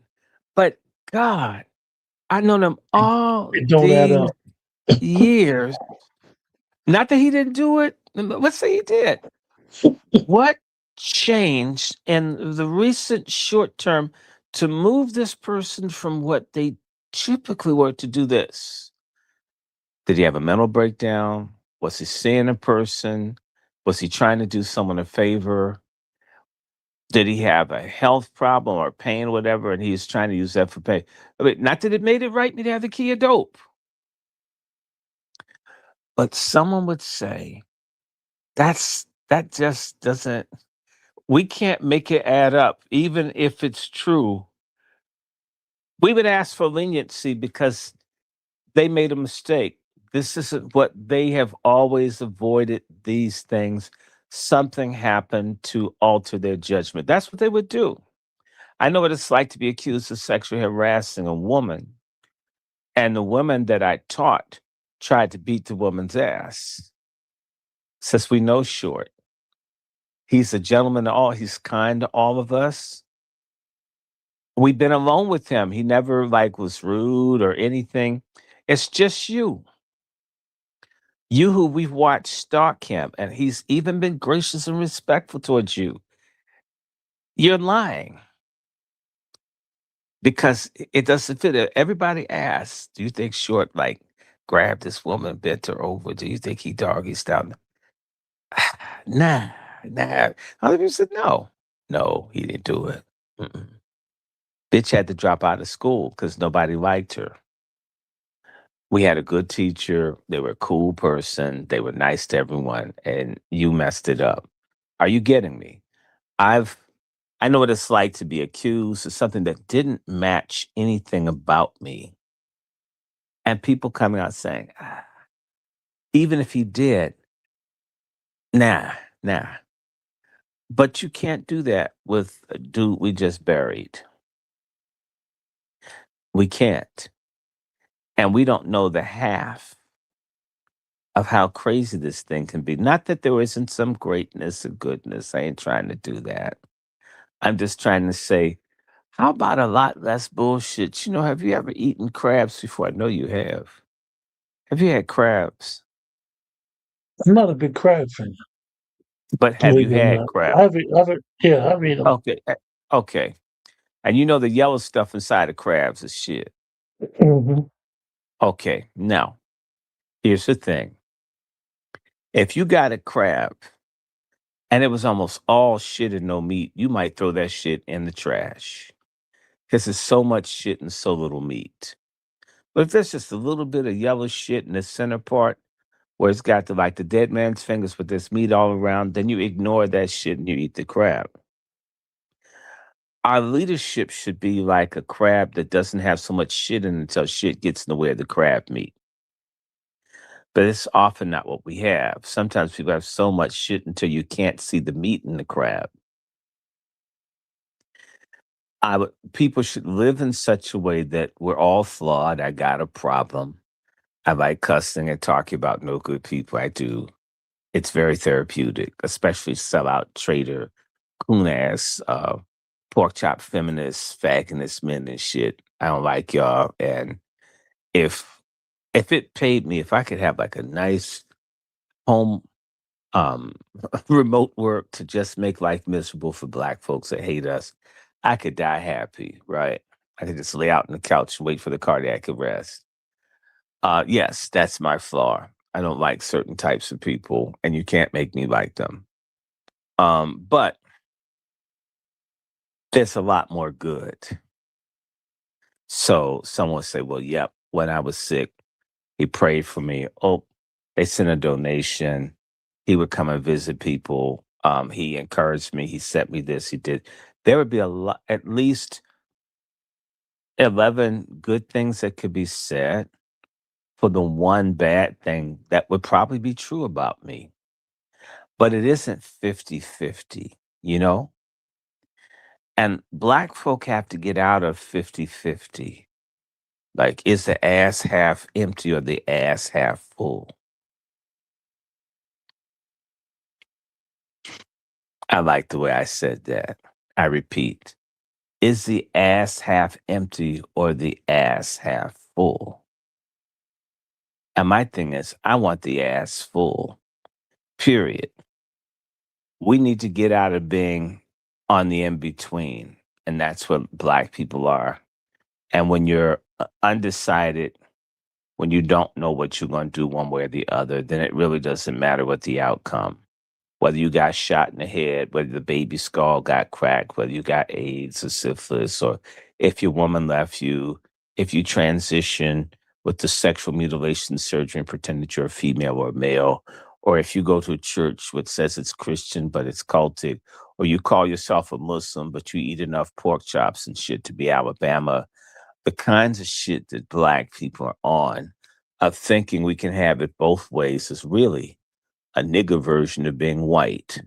but God, I know them all It don't add these up. years. Not that he didn't do it. Let's say he did. What changed in the recent short term to move this person from what they typically were to do this? Did he have a mental breakdown? Was he seeing a person? Was he trying to do someone a favor? Did he have a health problem or pain, whatever, and he's trying to use that for pain? I mean, not that it made it right me to have the key of dope, but someone would say that just doesn't. We can't make it add up, even if it's true. We would ask for leniency because they made a mistake. This isn't what they have always avoided. These things, something happened to alter their judgment. That's what they would do. I know what it's like to be accused of sexually harassing a woman. And the woman that I taught tried to beat the woman's ass. Since we know Short, he's a gentleman to all, he's kind to all of us. We've been alone with him. He never like was rude or anything. It's just you. You who we've watched stalk him, and he's even been gracious and respectful towards you. You're lying because it doesn't fit. Everybody asks, do you think Short like grabbed this woman, bent her over? Do you think he doggy styled? Nah, nah. Other people said no. No, he didn't do it. Mm-mm. Bitch had to drop out of school because nobody liked her. We had a good teacher. They were a cool person. They were nice to everyone, and you messed it up. Are you getting me? I've I know what it's like to be accused of something that didn't match anything about me. And people coming out saying, "Ah, even if he did, nah, nah." But you can't do that with a dude we just buried. We can't. And we don't know the half of how crazy this thing can be. Not that there isn't some greatness or goodness. I ain't trying to do that. I'm just trying to say, how about a lot less bullshit? You know, have you ever eaten crabs before? I know you have. Have you had crabs? I'm not a big crab fan, But have you believe it or had not. crab? Yeah, I've eaten them. Okay, okay. And you know the yellow stuff inside of crabs is shit. Hmm. Okay, now here's the thing: if you got a crab and it was almost all shit and no meat, you might throw that shit in the trash because there's so much shit and so little meat. But if there's just a little bit of yellow shit in the center part where it's got the dead man's fingers, but there's meat all around, then you ignore that shit and you eat the crab. Our leadership should be like a crab that doesn't have so much shit in it until shit gets in the way of the crab meat. But it's often not what we have. Sometimes people have so much shit until you can't see the meat in the crab. People should live in such a way that we're all flawed. I got a problem. I like cussing and talking about no good people. I do. It's very therapeutic, especially sellout traitor, coon ass, pork chop feminists, faggingist men and shit. I don't like y'all. And if if it paid me, if I could have like a nice home um remote work to just make life miserable for black folks that hate us, I could die happy, right? I could just lay out on the couch and wait for the cardiac arrest. Yes, that's my flaw. I don't like certain types of people, and you can't make me like them. But there's a lot more good. So someone say, well, yep, when I was sick, he prayed for me. Oh, they sent a donation. He would come and visit people. He encouraged me. He sent me this. He did. There would be a lot, at least 11 good things that could be said for the one bad thing that would probably be true about me. But it isn't 50-50, you know? And black folk have to get out of 50-50. Like, is the ass half empty or the ass half full? I like the way I said that. I repeat, is the ass half empty or the ass half full? And my thing is, I want the ass full, period. We need to get out of being on the in between. And that's what black people are. And when you're undecided, when you don't know what you're going to do one way or the other, then it really doesn't matter what the outcome. Whether you got shot in the head, whether the baby skull got cracked, whether you got AIDS or syphilis, or if your woman left you, if you transition with the sexual mutilation surgery and pretend that you're a female or a male, or if you go to a church which says it's Christian but it's cultic, or you call yourself a Muslim but you eat enough pork chops and shit to be Alabama, the kinds of shit that black people are on of thinking we can have it both ways is really a nigger version of being white.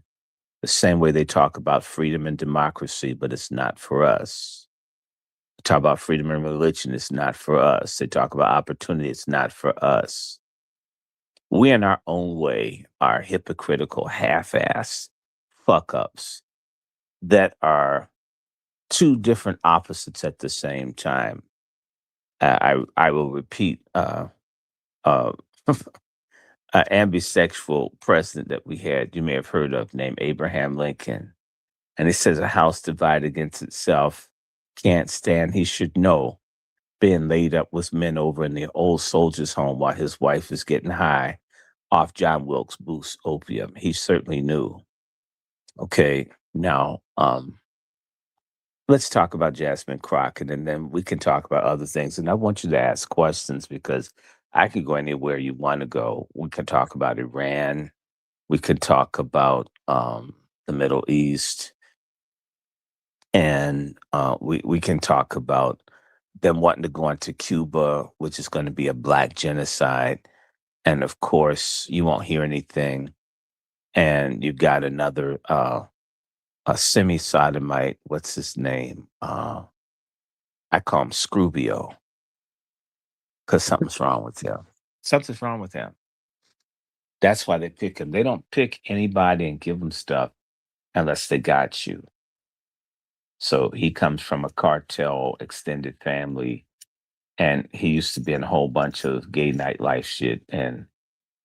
The same way they talk about freedom and democracy, but it's not for us. They talk about freedom and religion, it's not for us. They talk about opportunity, it's not for us. We, in our own way, are hypocritical, half ass fuck ups that are two different opposites at the same time. I will repeat uh, ambisexual president that we had, you may have heard of, named Abraham Lincoln. And he says, a house divided against itself can't stand. He should know being laid up with men over in the old soldiers' home while his wife is getting high off John Wilkes Booth's opium. He certainly knew. Okay, now let's talk about Jasmine Crockett, and then we can talk about other things. And I want you to ask questions because I can go anywhere you want to go. We can talk about Iran. We could talk about the Middle East, and we can talk about them wanting to go into Cuba, which is going to be a black genocide. And of course, you won't hear anything. And you've got another a semi-sodomite. What's his name? I call him Scrubio because something's wrong with him. Something's wrong with him. That's why they pick him. They don't pick anybody and give them stuff unless they got you. So he comes from a cartel extended family, and he used to be in a whole bunch of gay nightlife shit. And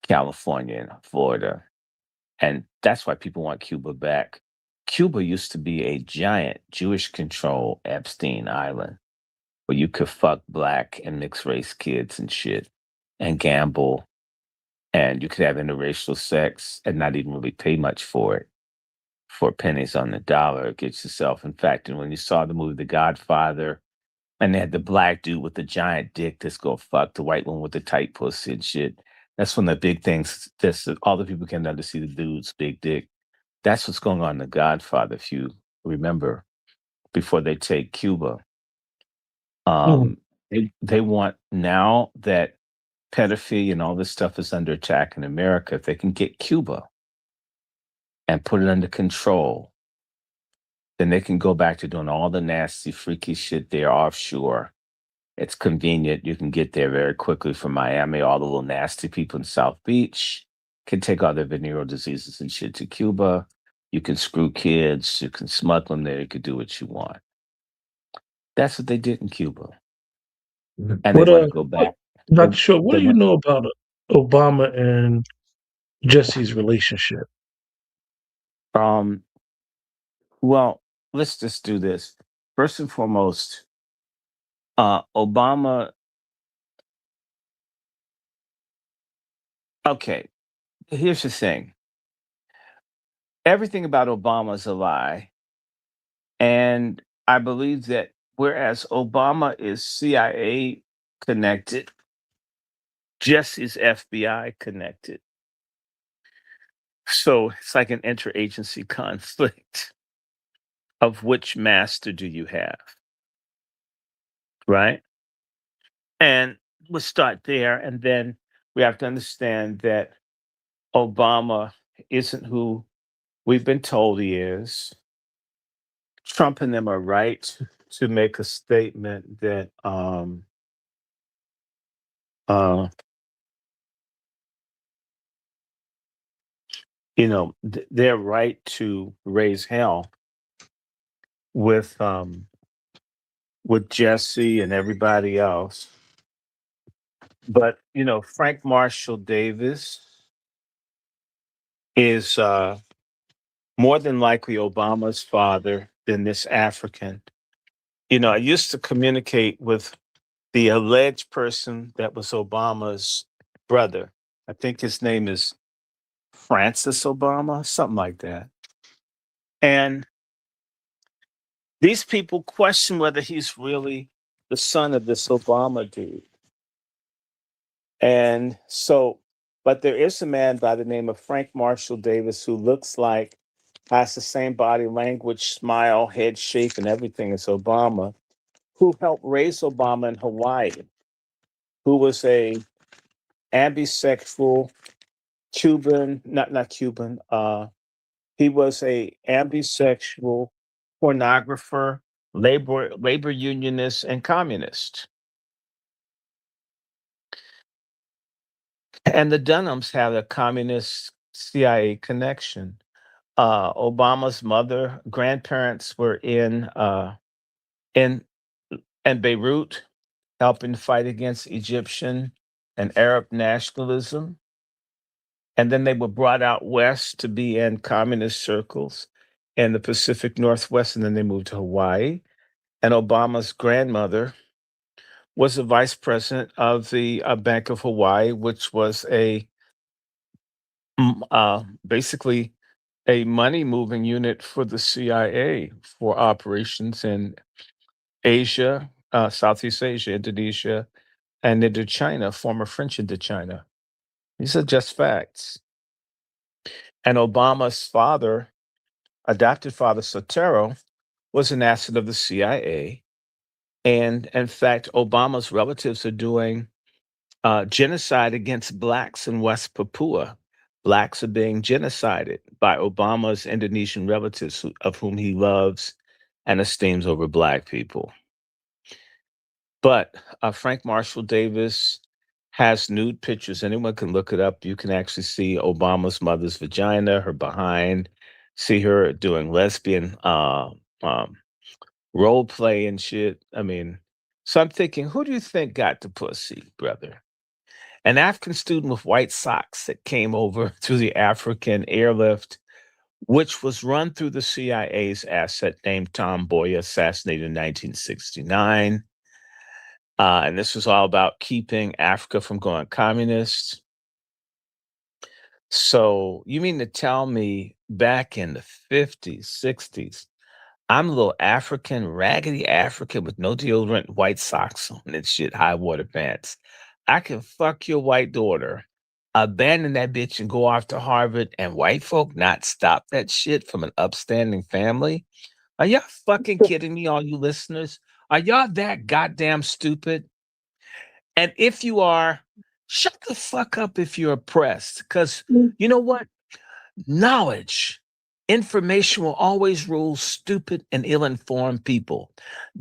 California and Florida. And that's why people want Cuba back. Cuba used to be a giant Jewish controlled Epstein Island where you could fuck black and mixed race kids and shit and gamble, and you could have interracial sex and not even really pay much for it, for pennies on the dollar. Get yourself. In fact, and when you saw the movie The Godfather, and they had the black dude with the giant dick that's go fuck the white one with the tight pussy and shit. That's one of the big things. That's all the people can to see the dude's big dick. That's what's going on in The Godfather, if you remember, before they take Cuba. Mhm. They want, now that pedophilia and all this stuff is under attack in America, if they can get Cuba and put it under control, then they can go back to doing all the nasty, freaky shit there offshore. It's convenient. You can get there very quickly from Miami. All the little nasty people in South Beach can take all their venereal diseases and shit to Cuba. You can screw kids. You can smuggle them there. You can do what you want. That's what they did in Cuba. And they What want to go back. They, Dr. Short, what they do you want, know about Obama and Jesse's relationship? um, well, let's just do this. First and foremost, Obama, okay, here's the thing. Everything about Obama is a lie. And I believe that whereas Obama is CIA connected, Jesse's FBI connected. So it's like an interagency conflict of which master do you have, right? And we'll start there. And then we have to understand that Obama isn't who we've been told he is. Trump and them are right to make a statement that uh, they're right to raise hell with Jesse and everybody else. But Frank Marshall Davis is more than likely Obama's father than this African. I used to communicate with the alleged person that was Obama's brother. I think his name is Francis Obama, something like that. And these people question whether he's really the son of this Obama dude. And so, but there is a man by the name of Frank Marshall Davis who looks like, has the same body language, smile, head shape, and everything as Obama, who helped raise Obama in Hawaii, who was a ambisexual Cuban, not Cuban, he was a ambisexual pornographer, labor unionist, and communist. And the Dunhams had a communist CIA connection. Obama's mother, grandparents were in in Beirut, helping fight against Egyptian and Arab nationalism. And then they were brought out west to be in communist circles in the Pacific Northwest, and then they moved to Hawaii. And Obama's grandmother was the vice president of the Bank of Hawaii, which was basically a money moving unit for the CIA for operations in Asia, Southeast Asia, Indonesia, and into China, former French Indochina. These are just facts. And Obama's father, adopted father Sotero, was an asset of the CIA. And in fact, Obama's relatives are doing genocide against blacks in West Papua. Blacks are being genocided by Obama's Indonesian relatives, of whom he loves and esteems over black people. But Frank Marshall Davis has nude pictures. Anyone can look it up. You can actually see Obama's mother's vagina, her behind, see her doing lesbian um, role play and shit. I mean, so I'm thinking, who do you think got the pussy, brother? An African student with white socks that came over through the African airlift, which was run through the CIA's asset named Tom Boya, assassinated in 1969. And this was all about keeping Africa from going communist. So you mean to tell me back in the 50s, 60s, I'm a little African, raggedy African with no deodorant, white socks on and shit, high water pants. I can fuck your white daughter, abandon that bitch and go off to Harvard, and white folk not stop that shit from an upstanding family? Are y'all fucking kidding me, all you listeners? Are y'all that goddamn stupid? And if you are, shut the fuck up if you're oppressed. Because you know what? Knowledge, information will always rule stupid and ill informed people.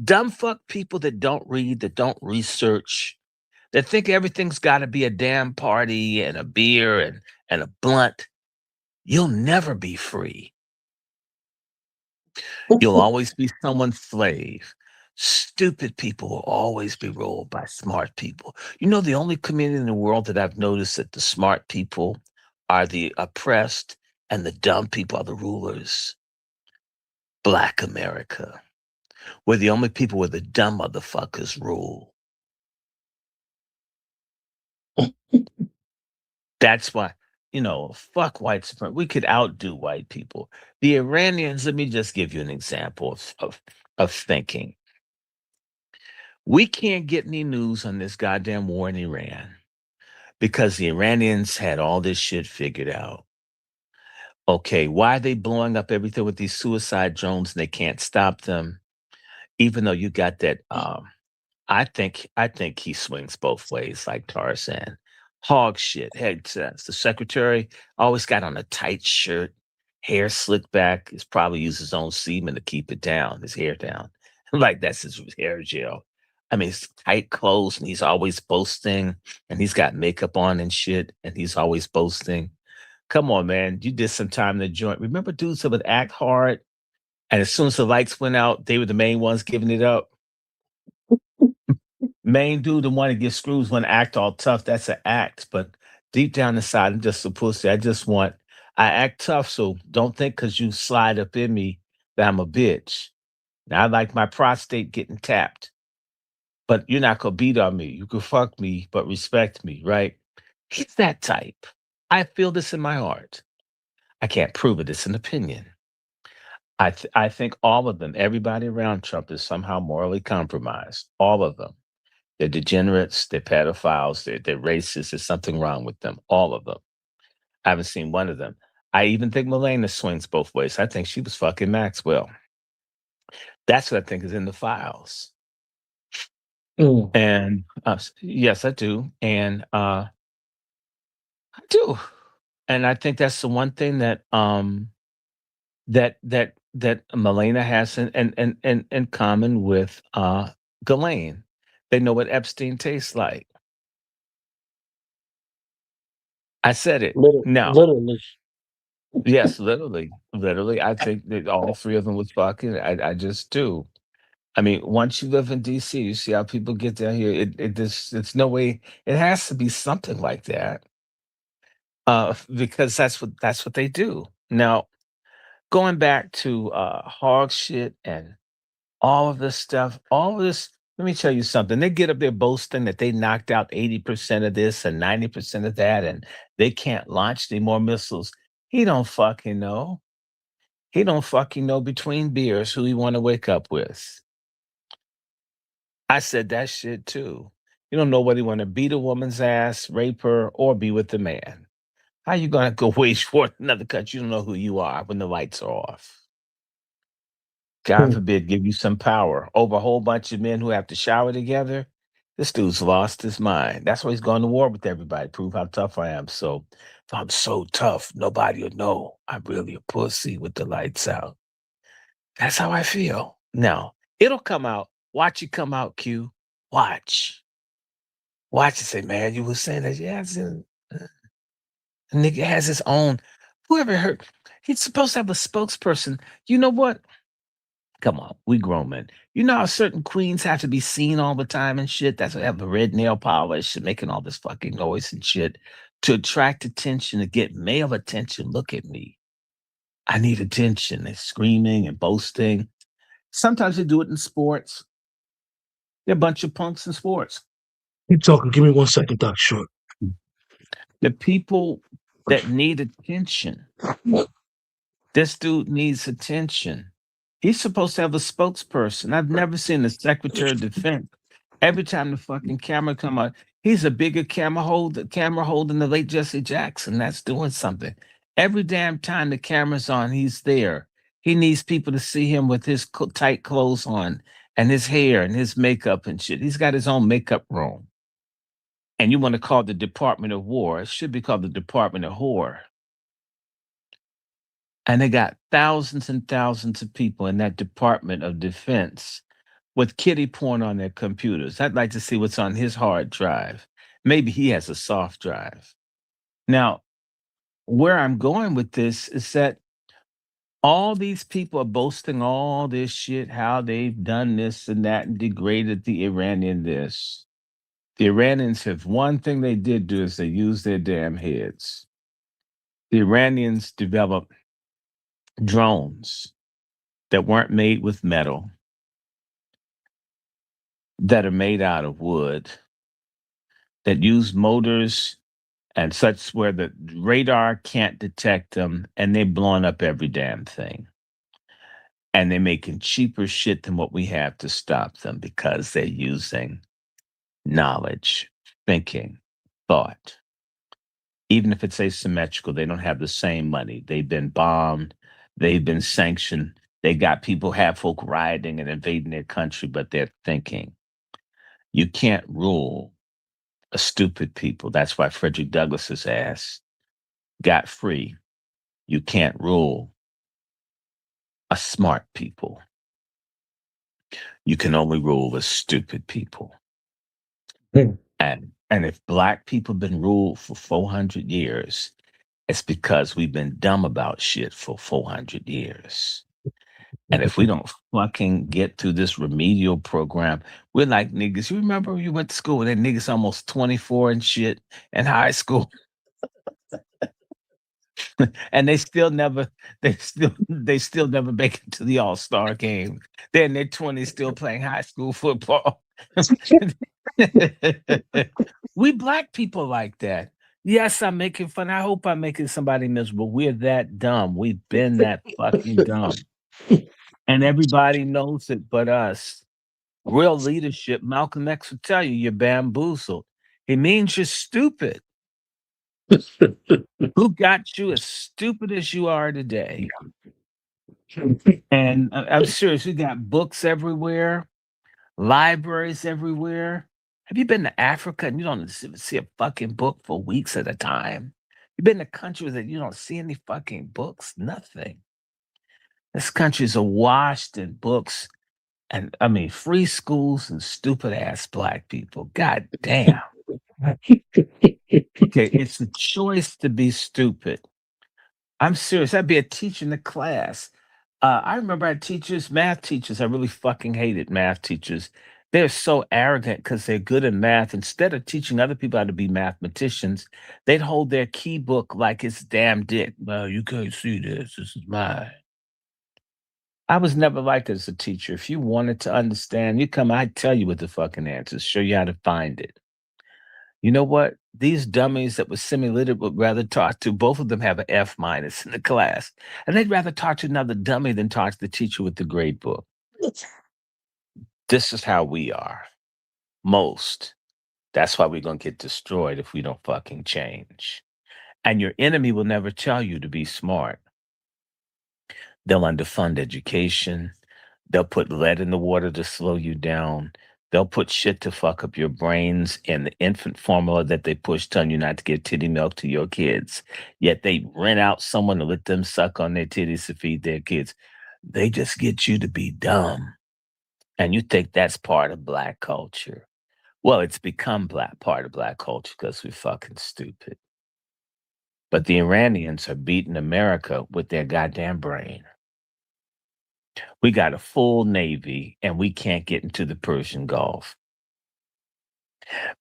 Dumb fuck people that don't read, that don't research, that think everything's got to be a damn party and a beer and a blunt. You'll never be free. You'll always be someone's slave. Stupid people will always be ruled by smart people. You know, the only community in the world that I've noticed that the smart people are the oppressed and the dumb people are the rulers. Black America. We're the only people where the dumb motherfuckers rule. That's why, fuck white supremacy. We could outdo white people. The Iranians, let me just give you an example of thinking. We can't get any news on this goddamn war in Iran because the Iranians had all this shit figured out. Okay, why are they blowing up everything with these suicide drones and they can't stop them? Even though you got that, I think he swings both ways like Tarzan. Hog shit, head sense. The secretary always got on a tight shirt, hair slicked back. He's probably used his own semen to keep it down, his hair down. Like that's his hair gel. I mean, it's tight clothes, and he's always boasting, and he's got makeup on and shit, and he's always boasting. Come on, man. You did some time in the joint. Remember dudes that would act hard, and as soon as the lights went out, they were the main ones giving it up? Main dude, the one that gets screws, want to act all tough. That's an act. But deep down inside, I'm just a pussy. I act tough. So don't think because you slide up in me that I'm a bitch. Now, I like my prostate getting tapped, but you're not going to beat on me. You can fuck me, but respect me, right? He's that type. I feel this in my heart. I can't prove it. It's an opinion. I think all of them, everybody around Trump is somehow morally compromised. All of them. They're degenerates, they're pedophiles, they're racist. There's something wrong with them. All of them. I haven't seen one of them. I even think Melania swings both ways. I think she was fucking Maxwell. That's what I think is in the files. Mm. And yes, I do. And I do. And I think that's the one thing that that Melania has in common with Ghislaine. They know what Epstein tastes like. I said it. No. Literally. Yes, literally, literally. I think that all three of them was fucking. I just do. I mean, once you live in DC, you see how people get down here. It just it's no way. It has to be something like that. Because that's what they do. Now, going back to hog shit and all of this stuff, all of this. Let me tell you something. They get up there boasting that they knocked out 80% of this and 90% of that, and they can't launch any more missiles. He don't fucking know. He don't fucking know between beers who he want to wake up with. I said that shit too. You don't know whether you want to beat a woman's ass, rape her, or be with the man. How you gonna go wage for another country? You don't know who you are when the lights are off. God Mm. forbid give you some power over a whole bunch of men who have to shower together. This dude's lost his mind. That's why he's going to war with everybody. Prove how tough I am. So if I'm so tough, nobody will know I'm really a pussy with the lights out. That's how I feel. Now, it'll come out. Watch it come out, Q. Watch. Watch it say, man, you were saying that. Yeah, a nigga has his own. Whoever heard, he's supposed to have a spokesperson. You know what? Come on, we grown men. You know how certain queens have to be seen all the time and shit? That's why they have the red nail polish and making all this fucking noise and shit to attract attention, to get male attention. Look at me. I need attention. They're screaming and boasting. Sometimes they do it in sports. They're a bunch of punks in sports. Keep talking. Give me 1 second, Dr. Short. The people that need attention. This dude needs attention. He's supposed to have a spokesperson. I've never seen the Secretary of Defense. Every time the fucking camera come out, he's a bigger camera holder than the late Jesse Jackson. That's doing something. Every damn time the camera's on, he's there. He needs people to see him with his tight clothes on and his hair and his makeup and shit. He's got his own makeup room. And you want to call it the Department of War. It should be called the Department of Whore. And they got thousands and thousands of people in that Department of Defense with kiddie porn on their computers. I'd like to see what's on his hard drive. Maybe he has a soft drive. Now, where I'm going with this is that all these people are boasting all this shit, how they've done this and that and degraded the Iranian this. The Iranians have one thing they did do is they used their damn heads. The Iranians developed drones that weren't made with metal, that are made out of wood, that use motors and such where the radar can't detect them, and they're blowing up every damn thing. And they're making cheaper shit than what we have to stop them because they're using knowledge, thinking, thought. Even if it's asymmetrical, they don't have the same money. They've been bombed, they've been sanctioned, they got people, have folk rioting and invading their country, but they're thinking. You can't rule a stupid people. That's why Frederick Douglass's ass got free. You can't rule a smart people. You can only rule a stupid people. Hmm. And if black people been ruled for 400 years, it's because we've been dumb about shit for 400 years. And if we don't fucking get through this remedial program, we're like niggas. You remember you went to school and that niggas almost 24 and shit in high school. And they still never make it to the all-star game. They're in their 20s still playing high school football. We black people like that. Yes, I'm making fun. I hope I'm making somebody miserable. We're that dumb. We've been that fucking dumb. And everybody knows it but us. Real leadership, Malcolm X will tell you, you're bamboozled. It means you're stupid. Who got you as stupid as you are today? And I'm serious. We got books everywhere, libraries everywhere. Have you been to Africa and you don't see a fucking book for weeks at a time? You've been to countries that you don't see any fucking books? Nothing. This country's awash in books and I mean free schools and stupid ass black people. God damn. Okay, it's a choice to be stupid. I'm serious. I'd be a teacher in the class. I remember I had teachers, math teachers. I really fucking hated math teachers. They're so arrogant because they're good at math. Instead of teaching other people how to be mathematicians, they'd hold their key book like it's damn dick. Well, you can't see this. This is mine. I was never like that as a teacher. If you wanted to understand, you come, I'd tell you what the fucking answers, show you how to find it. You know what? These dummies that were simulated would rather talk to, both of them have an F minus in the class. And they'd rather talk to another dummy than talk to the teacher with the grade book. This is how we are. Most. That's why we're going to get destroyed if we don't fucking change. And your enemy will never tell you to be smart. They'll underfund education. They'll put lead in the water to slow you down. They'll put shit to fuck up your brains and the infant formula that they push telling you not to give titty milk to your kids. Yet they rent out someone to let them suck on their titties to feed their kids. They just get you to be dumb. And you think that's part of black culture. Well, it's become part of black culture because we're fucking stupid. But the Iranians are beating America with their goddamn brain. We got a full Navy and we can't get into the Persian Gulf.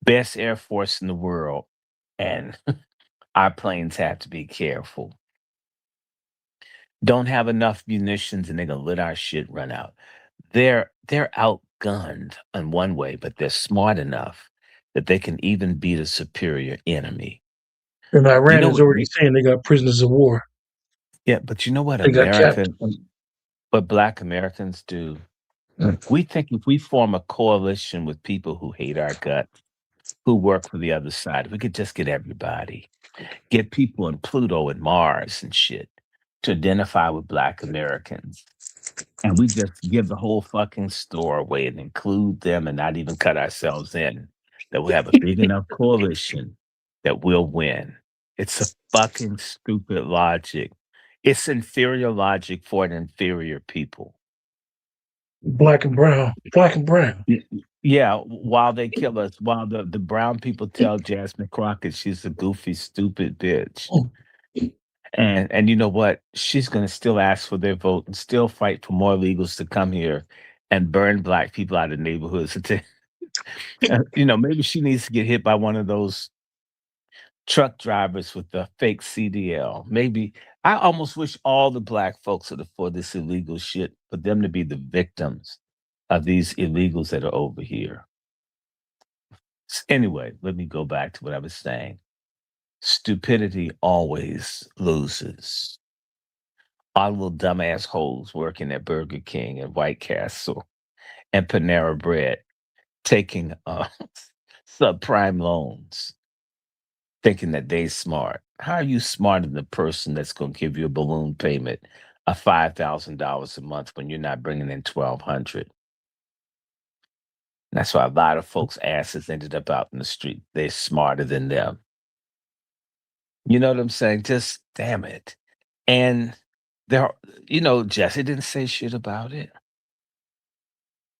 Best Air Force in the world. And our planes have to be careful. Don't have enough munitions and they're gonna let our shit run out. They're outgunned in one way, but they're smart enough that they can even beat a superior enemy. And You Iran know is what? already saying they got prisoners of war. Yeah, but you know what They got America, kept. what Black Americans do? We think if we form a coalition with people who hate our guts, who work for the other side, we could just get everybody, get people in Pluto and Mars and shit to identify with Black Americans. And we just give the whole fucking store away and include them and not even cut ourselves in, that we'll have a big enough coalition that we'll win. It's a fucking stupid logic. It's inferior logic for an inferior people. Black and brown. Black and brown. Yeah, while they kill us, while the brown people tell Jasmine Crockett she's a goofy, stupid bitch. And you know what? She's gonna still ask for their vote and still fight for more illegals to come here and burn black people out of neighborhoods. Maybe she needs to get hit by one of those truck drivers with the fake CDL. Maybe I almost wish all the black folks that are for this illegal shit for them to be the victims of these illegals that are over here. Anyway, let me go back to what I was saying. Stupidity always loses. All little dumbass hoes working at Burger King and White Castle and Panera Bread taking subprime loans, thinking that they smart. How are you smarter than the person that's going to give you a balloon payment of $5,000 a month when you're not bringing in 1,200? That's why a lot of folks' asses ended up out in the street. They're smarter than them. You know what I'm saying? Just damn it. And there, Jesse didn't say shit about it.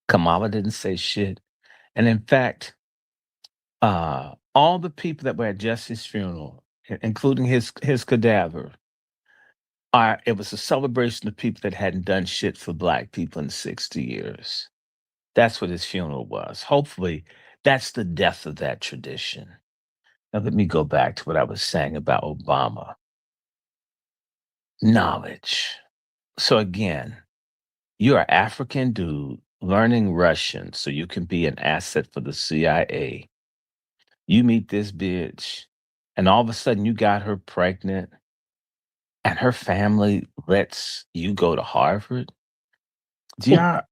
Kamala didn't say shit. And in fact, all the people that were at Jesse's funeral, including his cadaver, it was a celebration of people that hadn't done shit for black people in 60 years. That's what his funeral was. Hopefully, that's the death of that tradition. Now, let me go back to what I was saying about Obama. Knowledge. So, again, you're an African dude learning Russian so you can be an asset for the CIA. You meet this bitch, and all of a sudden you got her pregnant, and her family lets you go to Harvard. Do y'all,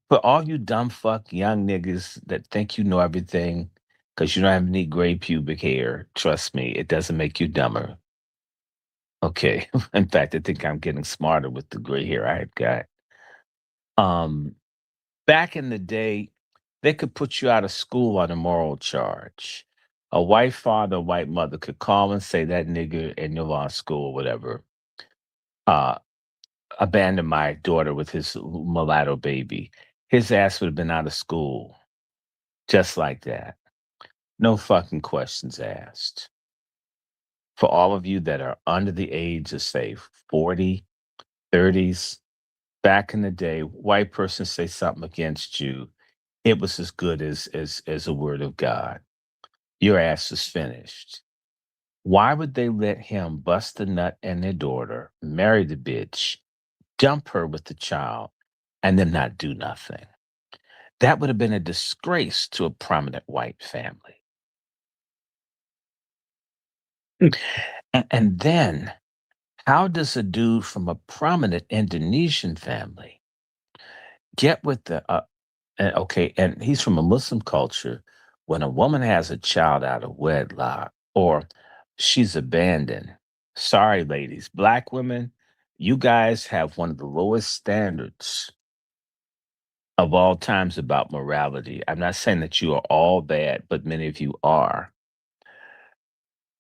for all you dumb fuck young niggas that think you know everything because you don't have any gray pubic hair, trust me, it doesn't make you dumber. Okay. In fact, I think I'm getting smarter with the gray hair I've got. Um, Back in the day, they could put you out of school on a moral charge. A white father, a white mother could call and say that nigga in your law school or whatever uh, abandoned my daughter with his mulatto baby. His ass would have been out of school just like that. No fucking questions asked. For all of you that are under the age of, say, 40, 30s, back in the day, white person say something against you, it was as good as a word of God. Your ass is finished. Why would they let him bust a nut and their daughter, marry the bitch, dump her with the child, and then not do nothing? That would have been a disgrace to a prominent white family. And then, how does a dude from a prominent Indonesian family get with and he's from a Muslim culture. When a woman has a child out of wedlock or she's abandoned, sorry, ladies, black women, you guys have one of the lowest standards of all times about morality. I'm not saying that you are all bad, but many of you are.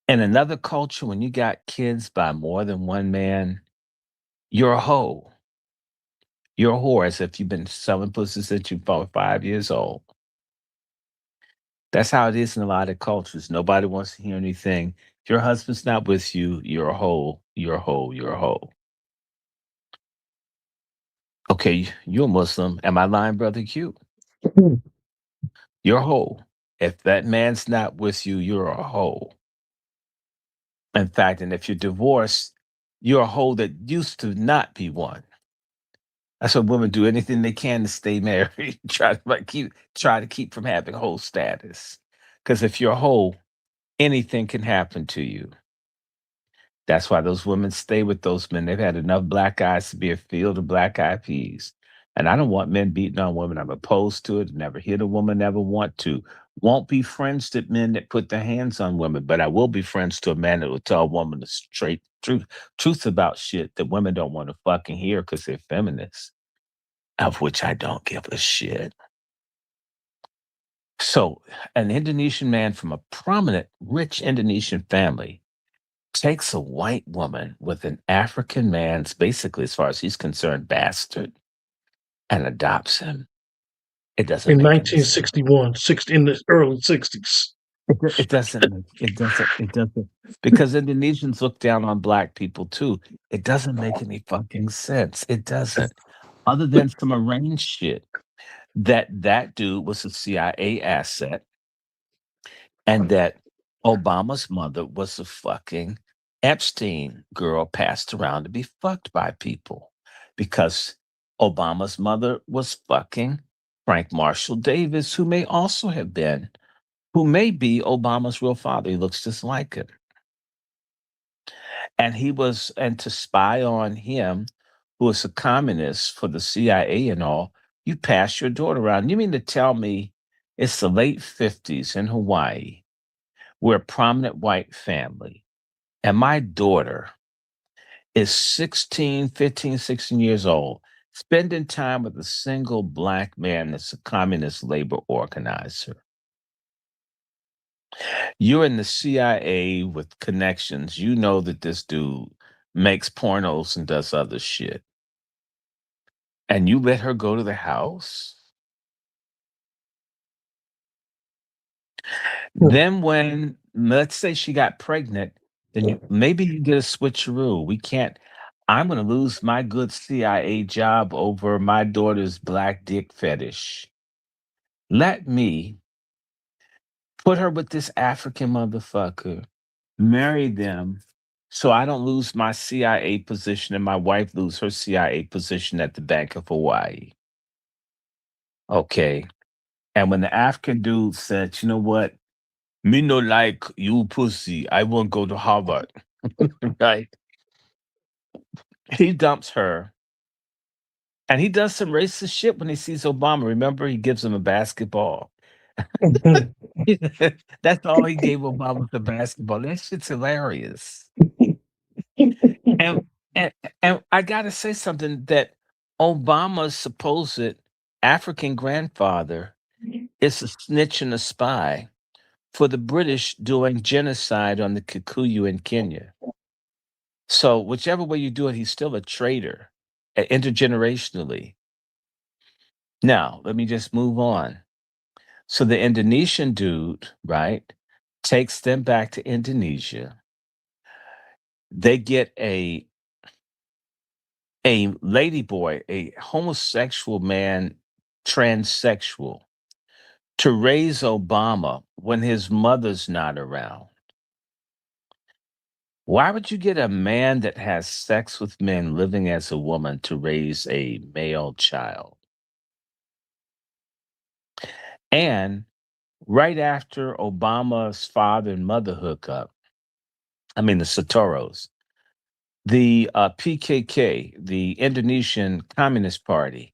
In another culture, when you got kids by more than one man, you're a hoe. You're a whore as if you've been selling pussy since you were 5 years old. That's how it is in a lot of cultures. Nobody wants to hear anything. If your husband's not with you, you're a hoe, you're a hoe, you're a hoe. Okay, you're a Muslim. Am I lying, brother Q? You're a hoe. If that man's not with you, you're a hoe. In fact, and if you're divorced, you're a hoe that used to not be one. That's why women do anything they can to stay married, try to keep from having whole status. Because if you're whole, anything can happen to you. That's why those women stay with those men. They've had enough black eyes to be a field of black eyed peas. And I don't want men beating on women. I'm opposed to it. Never hit a woman, never want to. Won't be friends to men that put their hands on women, but I will be friends to a man that will tell a woman the straight truth about shit that women don't want to fucking hear because they're feminists, of which I don't give a shit. So, an Indonesian man from a prominent, rich Indonesian family takes a white woman with an African man's, basically, as far as he's concerned, bastard, and adopts him. It doesn't In make any sense. 1961, in the early 60s. It doesn't, because Indonesians look down on black people too. It doesn't make any fucking sense. It doesn't. Other than some arranged shit that dude was a CIA asset and that Obama's mother was a fucking Epstein girl passed around to be fucked by people because Obama's mother was fucking Frank Marshall Davis, who may be Obama's real father. He looks just like him. And to spy on him, who was a communist for the CIA and all, you pass your daughter around. You mean to tell me it's the late 50s in Hawaii? We're a prominent white family. And my daughter is 16, 15, 16 years old, spending time with a single black man that's a communist labor organizer. You're in the CIA with connections. You know that this dude makes pornos and does other shit. And you let her go to the house? Then when let's say she got pregnant, then maybe you get a switcheroo. We can't. I'm going to lose my good CIA job over my daughter's black dick fetish. Let me put her with this African motherfucker, marry them, so I don't lose my CIA position and my wife lose her CIA position at the Bank of Hawaii. Okay. And when the African dude said, you know what? Me no like you pussy. I won't go to Harvard. Right? He dumps her. And he does some racist shit when he sees Obama. Remember, he gives him a basketball. That's all he gave Obama, the basketball. That shit's hilarious. And and and I gotta say something that Obama's supposed African grandfather is a snitch and a spy for the British doing genocide on the Kikuyu in Kenya. So whichever way you do it, he's still a traitor intergenerationally. Now, let me just move on. So the Indonesian dude, right, takes them back to Indonesia. They get a lady boy, a homosexual man, transsexual, to raise Obama when his mother's not around. Why would you get a man that has sex with men living as a woman to raise a male child? And right after Obama's father and mother hook up, I mean, the Satoros, the PKK, the Indonesian Communist Party,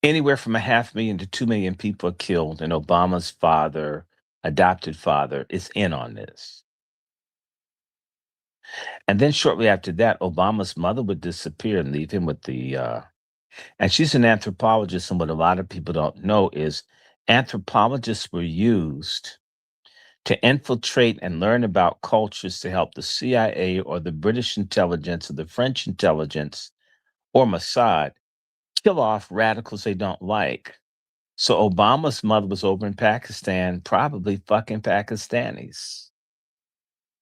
anywhere from 500,000 to 2 million people are killed, and Obama's father, adopted father, is in on this. And then shortly after that, Obama's mother would disappear and leave him with and she's an anthropologist. And what a lot of people don't know is anthropologists were used to infiltrate and learn about cultures to help the CIA or the British intelligence or the French intelligence or Mossad kill off radicals they don't like. So Obama's mother was over in Pakistan, probably fucking Pakistanis.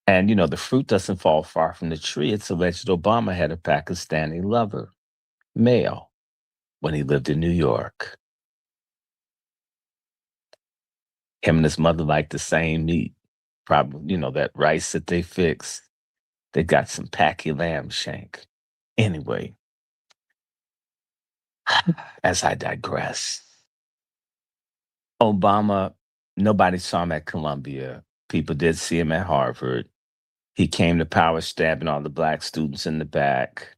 And, the fruit doesn't fall far from the tree. It's alleged Obama had a Pakistani lover, male. when he lived in New York. Him and his mother liked the same meat. Probably, that rice that they fix. They got some packy lamb shank. Anyway, as I digress, Obama, nobody saw him at Columbia. People did see him at Harvard. He came to power stabbing all the black students in the back.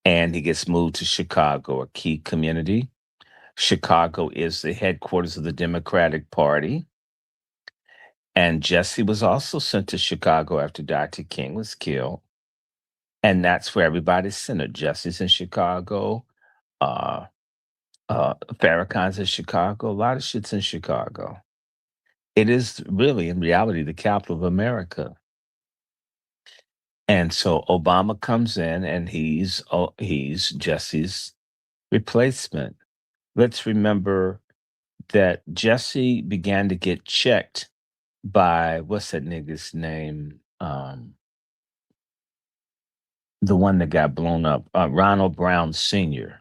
And he gets moved to Chicago, a key community. Chicago is the headquarters of the Democratic Party. And Jesse was also sent to Chicago after Dr. King was killed. And that's where everybody's centered. Jesse's in Chicago. Uh, Farrakhan's in Chicago. A lot of shit's in Chicago. It is really, in reality, the capital of America. And so Obama comes in and he's Jesse's replacement. Let's remember that Jesse began to get checked by what's that nigga's name? The one that got blown up, Ronald Brown Sr.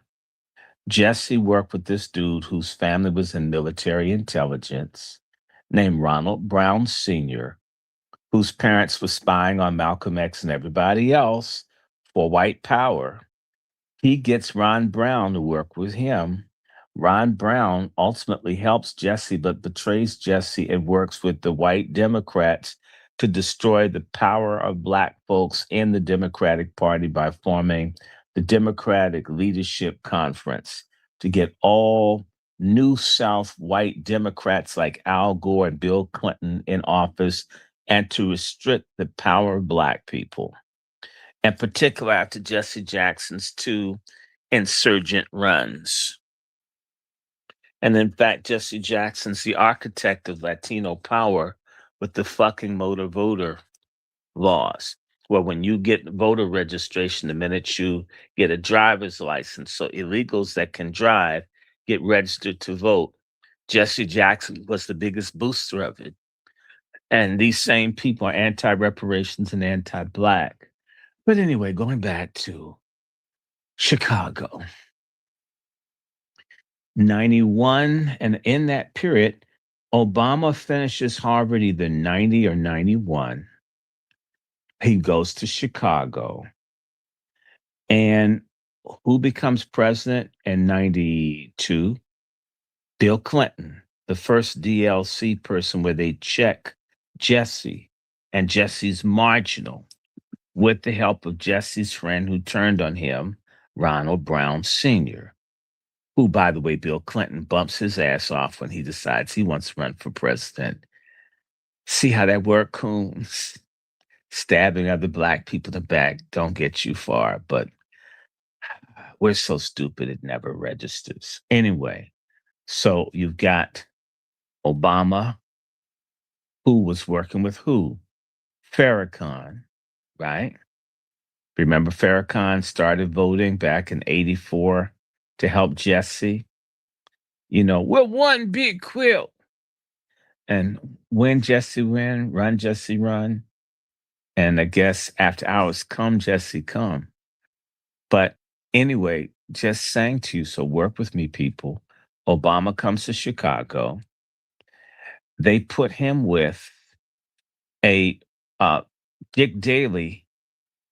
Jesse worked with this dude whose family was in military intelligence named Ronald Brown Sr., whose parents were spying on Malcolm X and everybody else for white power. He gets Ron Brown to work with him. Ron Brown ultimately helps Jesse, but betrays Jesse and works with the white Democrats to destroy the power of Black folks in the Democratic Party by forming the Democratic Leadership Conference to get all New South white Democrats like Al Gore and Bill Clinton in office and to restrict the power of Black people. In particular, after Jesse Jackson's two insurgent runs. And in fact, Jesse Jackson's the architect of Latino power with the fucking motor voter laws, where when you get voter registration, the minute you get a driver's license, so illegals that can drive get registered to vote. Jesse Jackson was the biggest booster of it. And these same people are anti-reparations and anti-Black. But anyway, going back to Chicago. 91, and in that period, Obama finishes Harvard either 90 or 91. He goes to Chicago. And who becomes president in 92? Bill Clinton, the first DLC person where they check Jesse, and Jesse's marginal with the help of Jesse's friend who turned on him, Ronald Brown Sr., who, by the way, Bill Clinton bumps his ass off when he decides he wants to run for president. See how that worked, Coons? Stabbing other Black people in the back don't get you far, but we're so stupid it never registers. Anyway, so you've got Obama, who was working with who? Farrakhan, right? Remember Farrakhan started voting back in 84 to help Jesse? We're one big quilt. And when Jesse win, run Jesse run. And I guess after hours come Jesse come. But anyway, just saying to you, so work with me, people. Obama comes to Chicago. They put him with a Dick Daley,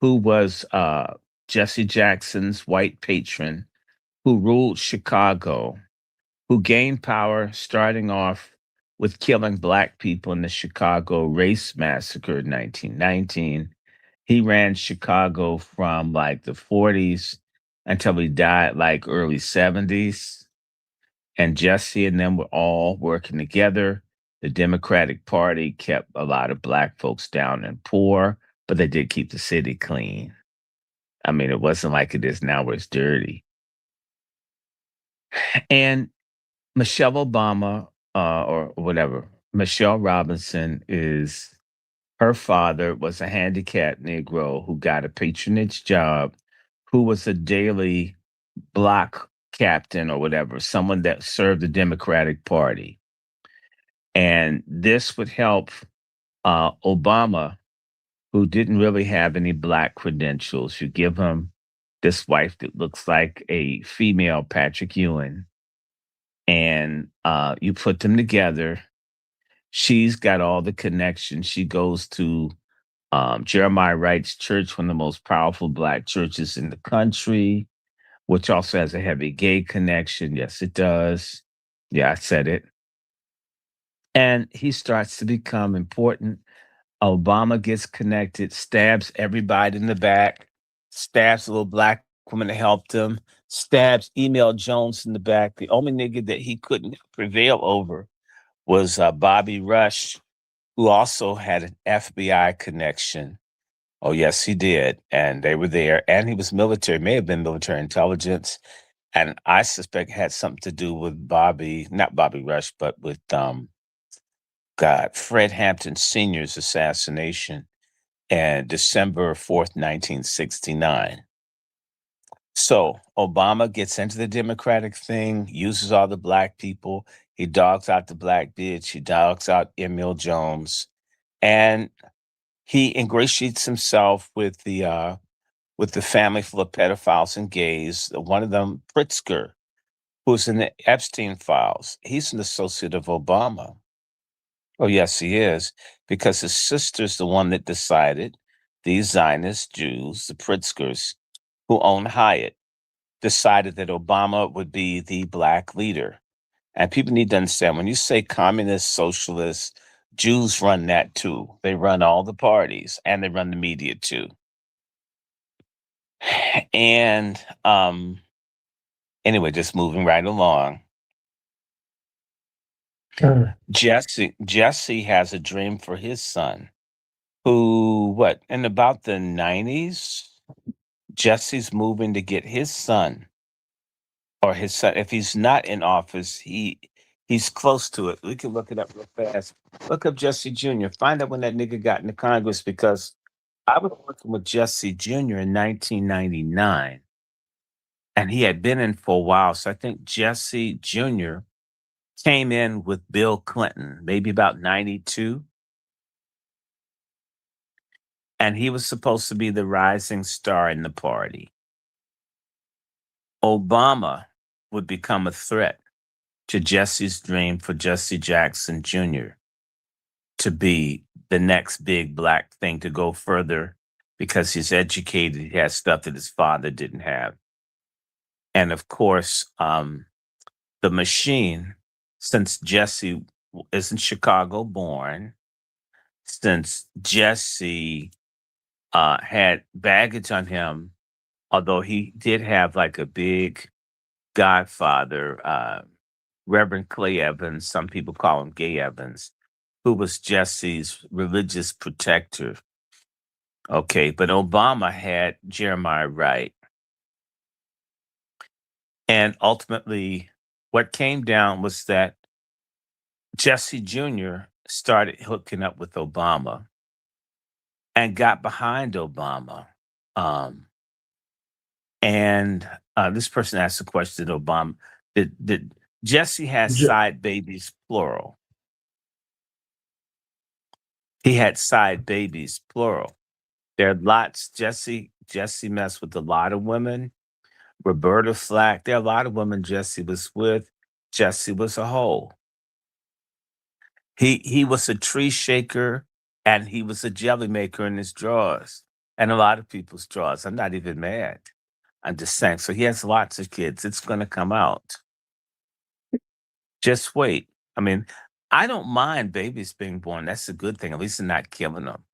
who was Jesse Jackson's white patron, who ruled Chicago, who gained power starting off with killing Black people in the Chicago race massacre in 1919. He ran Chicago from like the 40s until he died like early 70s. And Jesse and them were all working together. The Democratic Party kept a lot of Black folks down and poor, but they did keep the city clean. I mean, it wasn't like it is now where it's dirty. And Michelle Obama, or whatever, Michelle Robinson her father was a handicapped Negro who got a patronage job, who was a daily block captain or whatever, someone that served the Democratic Party. And this would help Obama, who didn't really have any Black credentials. You give him this wife that looks like a female Patrick Ewing, and you put them together. She's got all the connections. She goes to Jeremiah Wright's church, one of the most powerful black churches in the country, which also has a heavy gay connection. Yes, it does. Yeah, I said it. And he starts to become important. Obama gets connected, stabs everybody in the back, stabs a little black woman that helped him, stabs Email Jones in the back. The only nigga that he couldn't prevail over was Bobby Rush, who also had an FBI connection. Oh, yes, he did. And they were there. And he was military, may have been military intelligence. And I suspect had something to do with Bobby, not Bobby Rush, but with Fred Hampton Sr.'s assassination and December 4th, 1969. So Obama gets into the Democratic thing, uses all the black people. He dogs out the black bitch. He dogs out Emil Jones, and he ingratiates himself with the family full of pedophiles and gays. One of them, Pritzker, who's in the Epstein files. He's an associate of Obama. Oh, yes, he is, because his sister's the one that decided these Zionist Jews, the Pritzkers, who own Hyatt, decided that Obama would be the black leader. And people need to understand when you say communist, socialist, Jews run that too. They run all the parties and they run the media too. And anyway, just moving right along. Jesse has a dream for his son, who what in about the 90s, Jesse's moving to get his son or his son. If he's not in office, he's close to it. We can look it up real fast. Look up Jesse Jr. Find out when that nigga got into Congress because I was working with Jesse Jr. in 1999, and he had been in for a while. So I think Jesse Jr. came in with Bill Clinton, maybe about 92. And he was supposed to be the rising star in the party. Obama would become a threat to Jesse's dream for Jesse Jackson Jr. to be the next big black thing to go further because he's educated, he has stuff that his father didn't have. And of course, the machine, since Jesse isn't Chicago born, since Jesse had baggage on him, although he did have like a big godfather, Reverend Clay Evans, some people call him Gay Evans, who was Jesse's religious protector. Okay, but Obama had Jeremiah Wright. And ultimately, what came down was that Jesse Jr. started hooking up with Obama and got behind Obama. Um, and this person asked the question, Obama, did Jesse has Je- side babies, plural. He had side babies, plural. There are lots. Jesse messed with a lot of women. Roberta Flack. There are a lot of women Jesse was with. Jesse was a hoe. He was a tree shaker and he was a jelly maker in his drawers and a lot of people's drawers. I'm not even mad. I'm just saying. So he has lots of kids. It's going to come out. Just wait. I mean, I don't mind babies being born. That's a good thing. At least they're not killing them.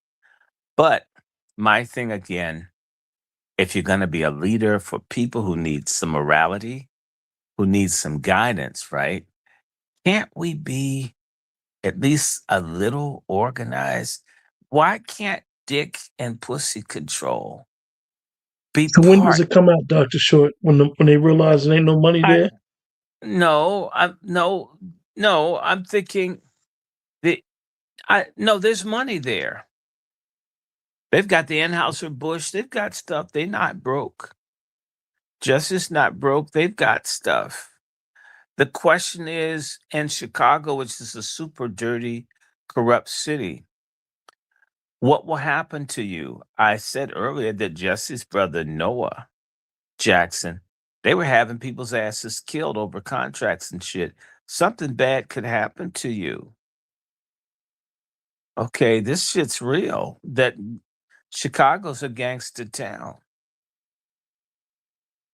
But my thing again, if you're going to be a leader for people who need some morality, who need some guidance, right? Can't we be at least a little organized? Why can't dick and pussy control be So when does part? it come out, Doctor Short? When they realize there ain't no money I there? no, I'm no, I'm thinking the I no, there's money there. They've got the Anheuser Busch. They've got stuff. They're not broke. Justice not broke. They've got stuff. The question is, in Chicago, which is a super dirty, corrupt city, what will happen to you? I said earlier that Jesse's brother Noah Jackson. They were having people's asses killed over contracts and shit. Something bad could happen to you. Okay, this shit's real. That Chicago's a gangster town.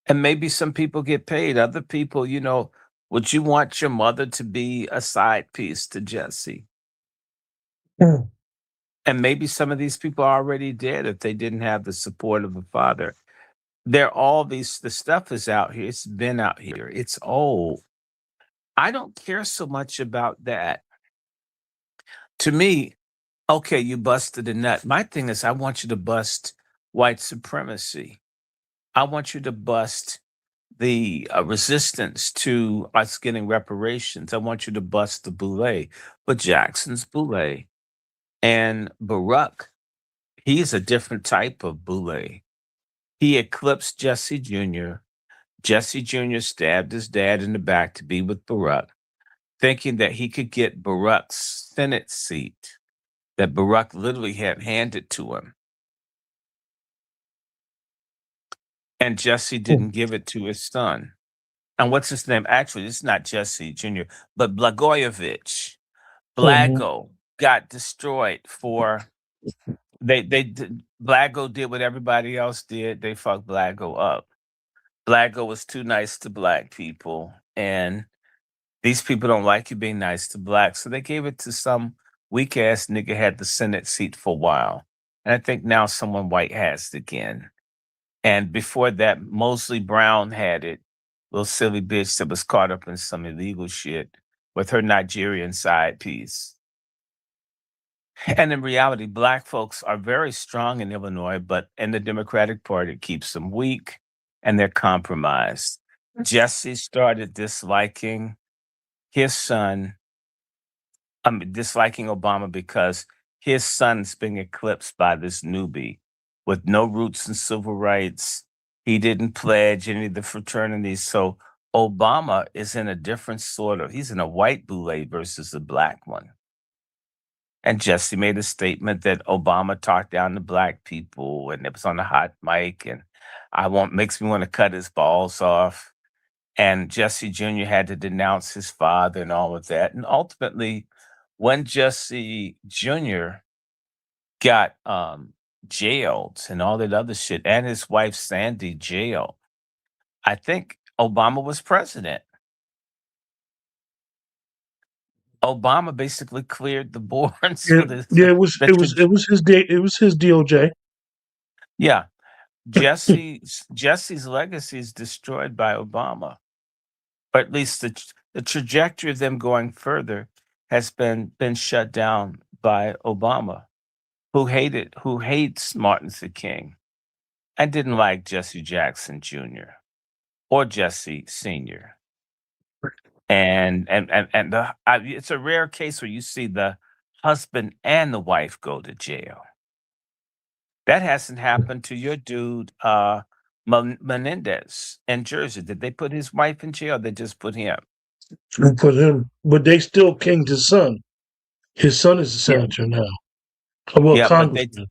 And maybe some people get paid. Other people, would you want your mother to be a side piece to Jesse? Mm. And maybe some of these people are already dead if they didn't have the support of a father. The stuff is out here. It's been out here. It's old. I don't care so much about that. To me, okay, you busted a nut. My thing is, I want you to bust white supremacy. I want you to bust the resistance to us getting reparations. I want you to bust the boule. But Jackson's boule and Barack, he's a different type of boule. He eclipsed Jesse Jr. Jesse Jr. stabbed his dad in the back to be with Barack, thinking that he could get Barack's Senate seat that Barack literally had handed to him. And Jesse didn't give it to his son. And what's his name? Actually, it's not Jesse Jr., but Blagojevich. Mhm. Blago got destroyed for Blago did what everybody else did. They fucked Blago up. Blago was too nice to black people, and these people don't like you being nice to blacks, so they gave it to some weak ass nigga had the Senate seat for a while, and I think now someone white has it again. And before that, Mosley Brown had it, little silly bitch that was caught up in some illegal shit with her Nigerian side piece. And in reality, black folks are very strong in Illinois, but in the Democratic Party, it keeps them weak and they're compromised. Jesse started disliking his son, disliking Obama because his son's being eclipsed by this newbie with no roots in civil rights. He didn't pledge any of the fraternities. So Obama is in a different he's in a white boule versus a black one. And Jesse made a statement that Obama talked down to black people and it was on a hot mic and makes me want to cut his balls off. And Jesse Jr. had to denounce his father and all of that. And ultimately, when Jesse Jr. got jailed and all that other shit, and his wife Sandy jailed, I think Obama was president. Obama basically cleared the boards Yeah, for the yeah. the tra- It was his it was his DOJ. yeah. Jesse's legacy is destroyed by Obama, or at least the trajectory of them going further has been shut down by Obama, who hates Martin Luther King and didn't like Jesse Jackson Jr. or Jesse Sr. And it's a rare case where you see the husband and the wife go to jail. That hasn't happened to your dude, Menendez in Jersey. Did they put his wife in jail? Or they just put him. Who put him? But they still kinged his son. His son is a Yeah, senator now. Well, yeah, congressman.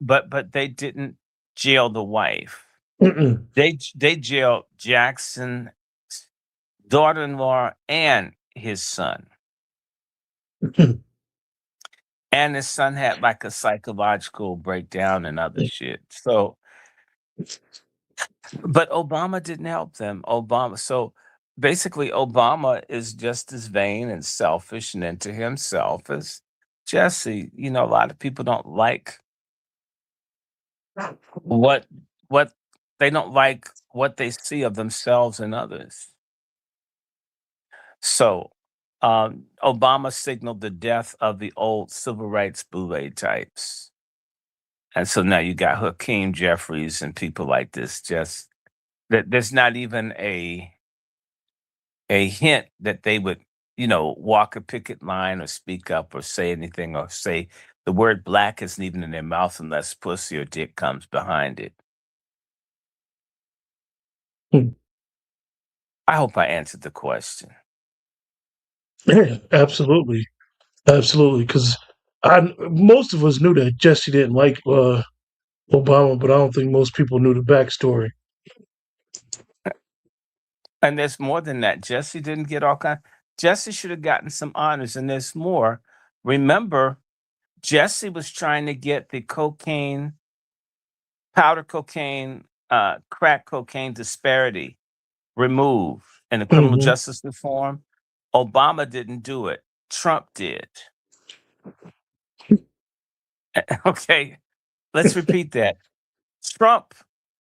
but they didn't jail the wife. Mm-mm. They jailed Jackson's daughter-in-law and his son. And his son had like a psychological breakdown and other shit. So, but Obama didn't help them. So basically, Obama is just as vain and selfish and into himself as Jesse. A lot of people don't like what what they don't like what they see of themselves and others. So, Obama signaled the death of the old civil rights boule types. And so now you got Hakeem Jeffries and people like this. Just that there's not even a hint that they would, walk a picket line or speak up or say anything or say the word black isn't even in their mouth unless pussy or dick comes behind it. I hope I answered the question. Yeah, absolutely, absolutely. Because most of us knew that Jesse didn't like Obama, but I don't think most people knew the backstory. And there's more than that. Jesse didn't get all kind. Jesse should have gotten some honors, and there's more. Remember, Jesse was trying to get the cocaine, powder cocaine, crack cocaine disparity removed in the criminal Hmm. justice reform. Obama didn't do it. Trump did. Okay, let's repeat that. Trump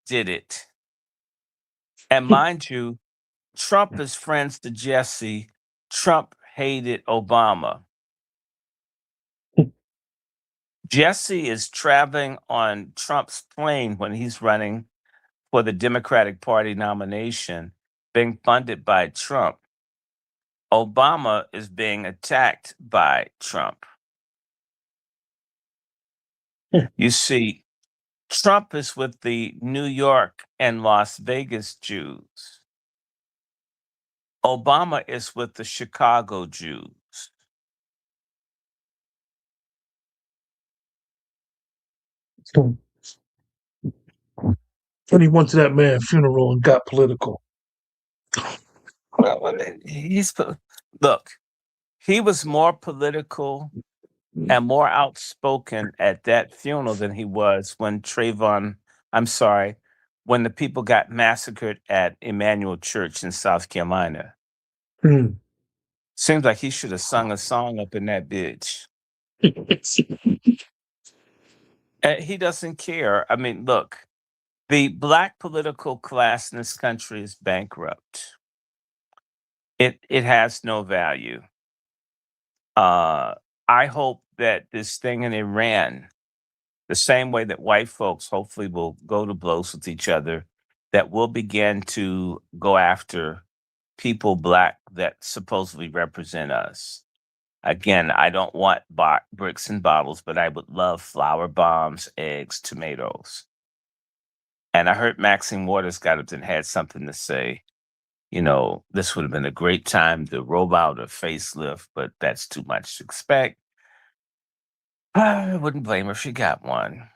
did it. And mind you, Trump is friends to Jesse. Trump hated Obama. Jesse is traveling on Trump's plane when he's running for the Democratic Party nomination, being funded by Trump. Obama is being attacked by Trump. You see, Trump is with the New York and Las Vegas Jews. Obama is with the Chicago Jews. And he went to that man's funeral and got political. Well, I mean, look, he was more political and more outspoken at that funeral than he was when I'm sorry, when the people got massacred at Emmanuel Church in South Carolina. Hmm. Seems like he should have sung a song up in that bitch. He doesn't care. I mean, look, the black political class in this country is bankrupt. It has no value. Uh, I hope that this thing in Iran, the same way that white folks hopefully will go to blows with each other, that will begin to go after people black that supposedly represent us. Again, I don't want bricks and bottles, but I would love flour bombs, eggs, tomatoes. And I heard Maxine Waters got up and had something to say. You know, this would have been a great time to roll out a facelift, but that's too much to expect. I wouldn't blame her if she got one.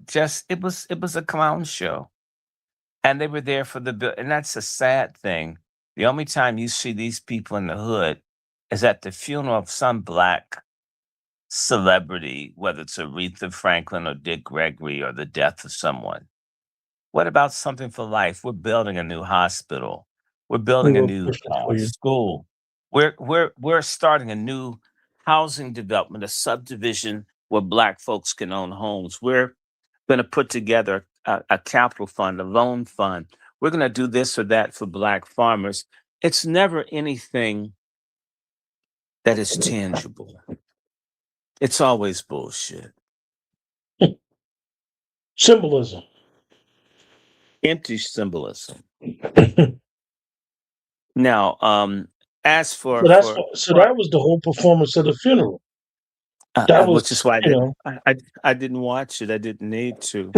Just it was a clown show, and they were there for the bill, and that's a sad thing. The only time you see these people in the hood is at the funeral of some black celebrity, whether it's Aretha Franklin or Dick Gregory or the death of someone. What about something for life? We're building a new hospital. We're We building a will new push it for you. school. We're starting a new housing development, a subdivision where black folks can own homes. We're going to put together a capital fund, a loan fund. We're going to do this or that for black farmers. It's never anything that is tangible. It's always bullshit. Symbolism. Empty symbolism. so Now, as that's for so that was the whole performance of the funeral. That which is was, why you know, I didn't watch it. I didn't need to.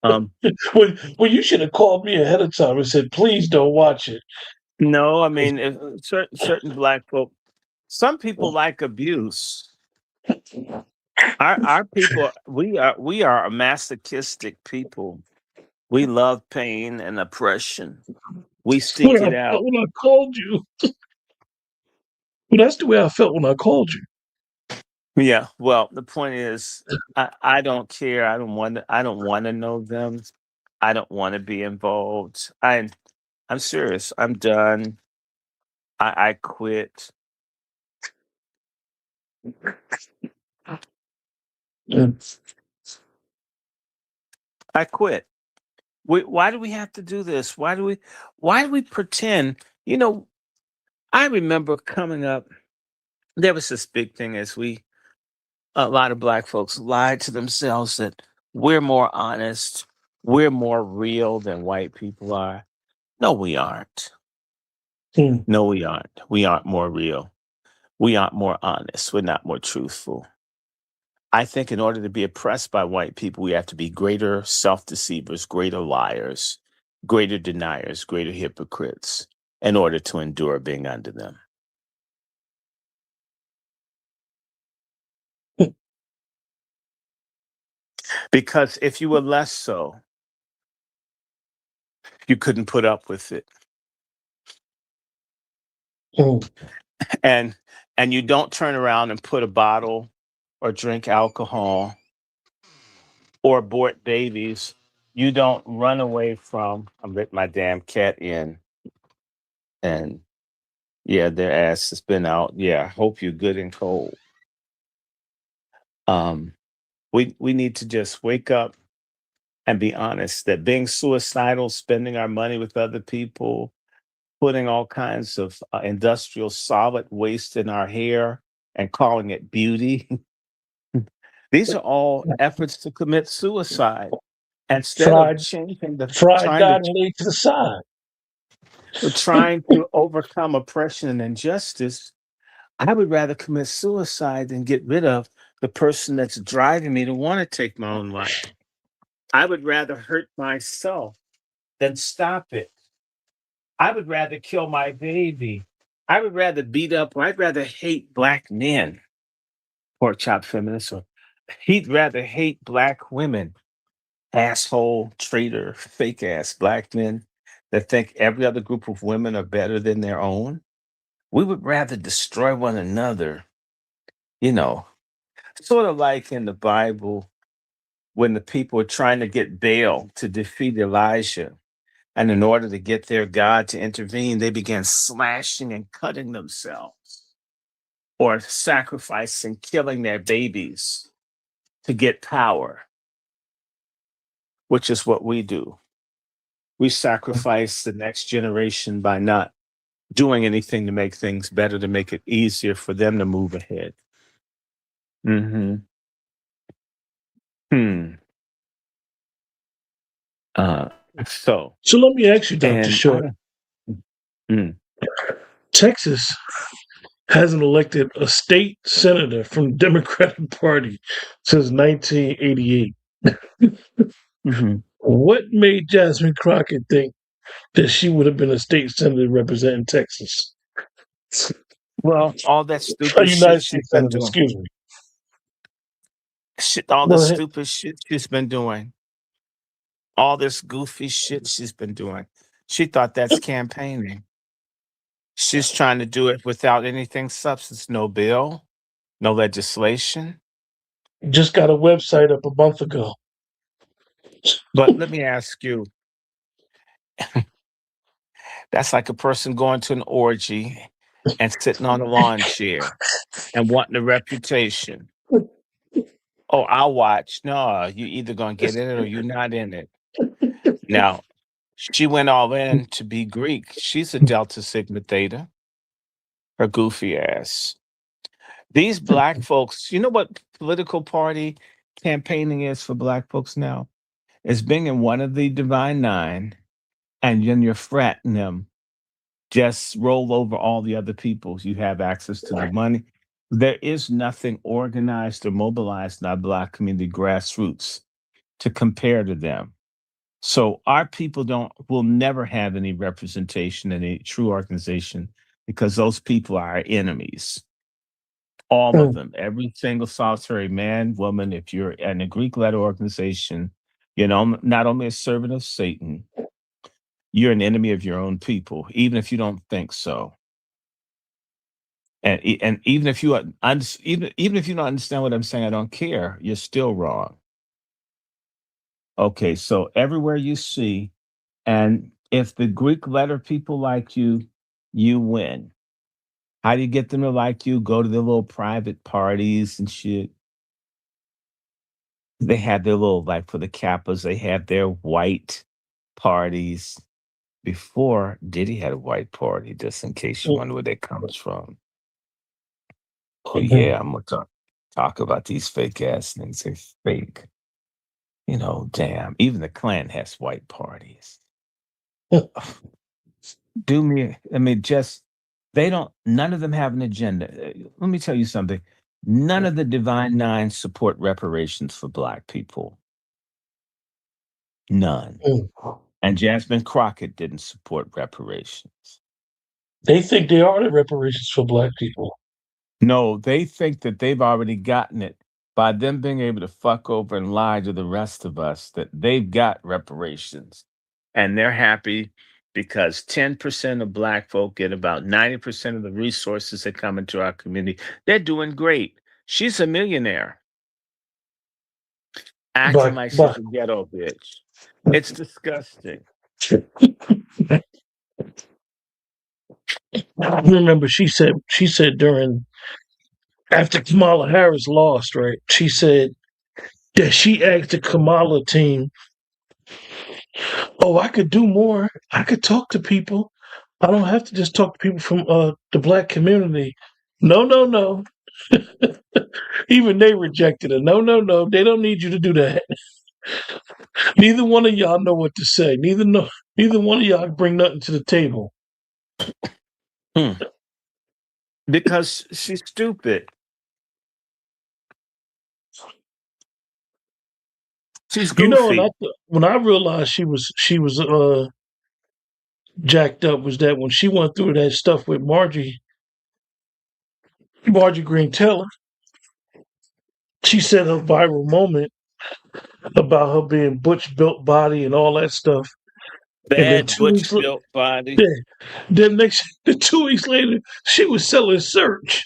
Um, when you should have called me ahead of time and said, please don't watch it. no, I mean certain black folk. Some people like abuse. Our people, we are a masochistic people. We love pain and oppression. We That's the way seek I it felt out. when I called you. Well, that's the way I felt when I called you. Yeah. Well, the point is, I don't care. I don't want to know them. I don't want to be involved. I'm serious. I'm done. I quit. And I quit. Why do we have to do this? Why do we pretend? You know, I remember coming up, there was this big thing as a lot of black folks lied to themselves that we're more honest, we're more real than white people are. No, we aren't. hmm, No, we aren't. We aren't more real. We aren't more honest. We're not more truthful. I think in order to be oppressed by white people, we have to be greater self deceivers, greater liars, greater deniers, greater hypocrites in order to endure being under them. Because if you were less so, you couldn't put up with it. Mm. and and you don't turn around and put a bottle or drink alcohol or abort babies. You don't run away from. I let my damn cat in, and yeah, their ass has been out. Yeah, I hope you're good and cold. Um, we need to just wake up and be honest that being suicidal, spending our money with other people, putting all kinds of industrial solid waste in our hair and calling it beauty. These are all efforts to commit suicide instead of Fried, changing the fried, died, and laid to the side. trying to overcome oppression and injustice. I would rather commit suicide than get rid of the person that's driving me to want to take my own life. I would rather hurt myself than stop it. I would rather kill my baby. I would rather beat up, or I'd rather hate black men, pork chop feminists, or he'd rather hate black women, asshole, traitor, fake ass black men that think every other group of women are better than their own. We would rather destroy one another, you know, sort of like in the Bible when the people were trying to get Baal to defeat Elijah. And in order to get their God to intervene, they began slashing and cutting themselves or sacrificing, killing their babies to get power, which is what we do. We sacrifice the next generation by not doing anything to make things better, to make it easier for them to move ahead. Hmm. Hmm. Uh, so, So let me ask you, Dr. and I Short. don't. Mm, Texas hasn't elected a state senator from the Democratic Party since 1988. mhm. What made Jasmine Crockett think that she would have been a state senator representing Texas? Well, all that A stupid shit United she's States been senator, doing. excuse me. All the Go ahead. stupid shit she's been doing. All this goofy shit she's been doing. She thought that's campaigning. She's trying to do it without anything substance, no bill, no legislation. Just got a website up a month ago. But let me ask you, that's like a person going to an orgy and sitting on a lawn chair and wanting a reputation. Oh, I'll watch. No, you either gonna get in it or you're not in it. Now, she went all in to be Greek. She's a Delta Sigma Theta, her goofy ass. These black folks, you know what political party campaigning is for black folks now? It's being in one of the Divine Nine, and then you're fratting them. Just roll over all the other people. You have access to the money. There is nothing organized or mobilized in our black community grassroots to compare to them. So our people don't will never have any representation in a true organization because those people are our enemies. All of them, every single solitary man, woman, if you're in a Greek letter organization, you know, not only a servant of Satan, you're an enemy of your own people, even if you don't think so. And even if you even if you don't understand what I'm saying, I don't care. You're still wrong. Okay, so everywhere you see, and if the Greek letter people like you win. How do you get them to like you? Go to their little private parties and shit. They have their little, like for the Kappas, they have their white parties. Before Diddy had a white party, just in case you wonder where that comes from. Oh yeah, I'm gonna talk about these fake ass things. They're fake. You know, damn. Even the Klan has white parties. Do me, I mean, just they don't. None of them have an agenda. Let me tell you something. None of the Divine Nine support reparations for Black people. None. And Jasmine Crockett didn't support reparations. They think they are the reparations for black people. No, they think that they've already gotten it by them being able to fuck over and lie to the rest of us that they've got reparations. And they're happy because 10% of Black folk get about 90% of the resources that come into our community. They're doing great. She's a millionaire, acting But like she's a ghetto bitch. It's disgusting. I remember she said during after Kamala Harris lost, right? She said that she asked the Kamala team, "Oh, I could do more. I could talk to people. I don't have to just talk to people from the Black community." No, no, no. Even they rejected her. No, no, no. They don't need you to do that. Neither one of y'all know what to say. Neither one of y'all bring nothing to the table. Hmm. Because she's stupid. She's You know, goofy. when I realized she was jacked up was that when she went through that stuff with Margie Green Taylor, she said her viral moment about her being butch built body and all that stuff. And then Bad butch built body. yeah, then the 2 weeks later, she was selling shirts.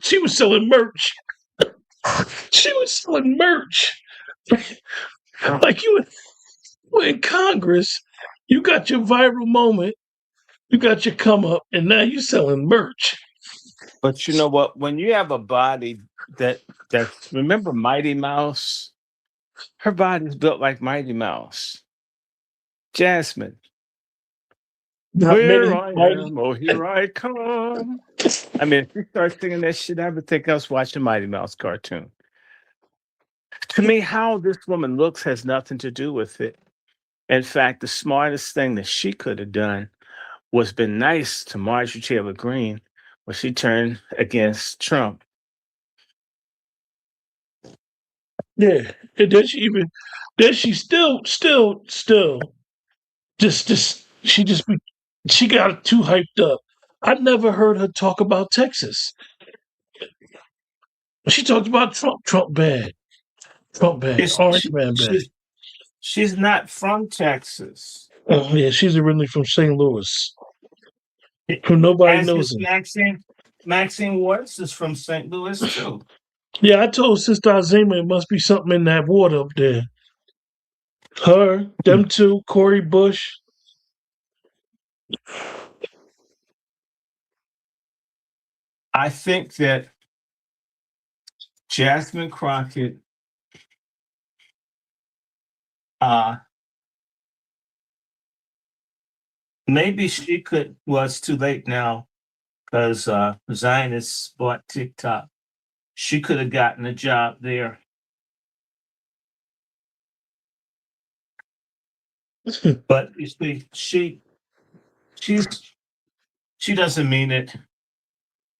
She was selling merch. She was selling merch. Like you were in Congress, you got your viral moment, you got your come up, and now you selling merch. But you know what? When you have a body that's remember Mighty Mouse? Her body's built like Mighty Mouse. Jasmine. Not Here many I mighty. am, oh here I come. I mean, if you start singing that shit, I would think I was watching Mighty Mouse cartoon. To me, how this woman looks has nothing to do with it. In fact, the smartest thing that she could have done was been nice to Marjorie Taylor Greene when she turned against Trump. Yeah, and then she still just she got too hyped up. I never heard her talk about Texas. She talked about Trump bad, She's Orange she, Man bad. she's not from Texas. Oh yeah, she's originally from St. Louis, who nobody As knows is her. Maxine Watts is from St. Louis too. Yeah, I told Sister Azima it must be something in that water up there. Her, them two, Corey Bush. I think that Jasmine Crockett, uh, maybe she could. Well, it's too late now because Zionists bought TikTok. She could have gotten a job there, but you see, she's she doesn't mean it.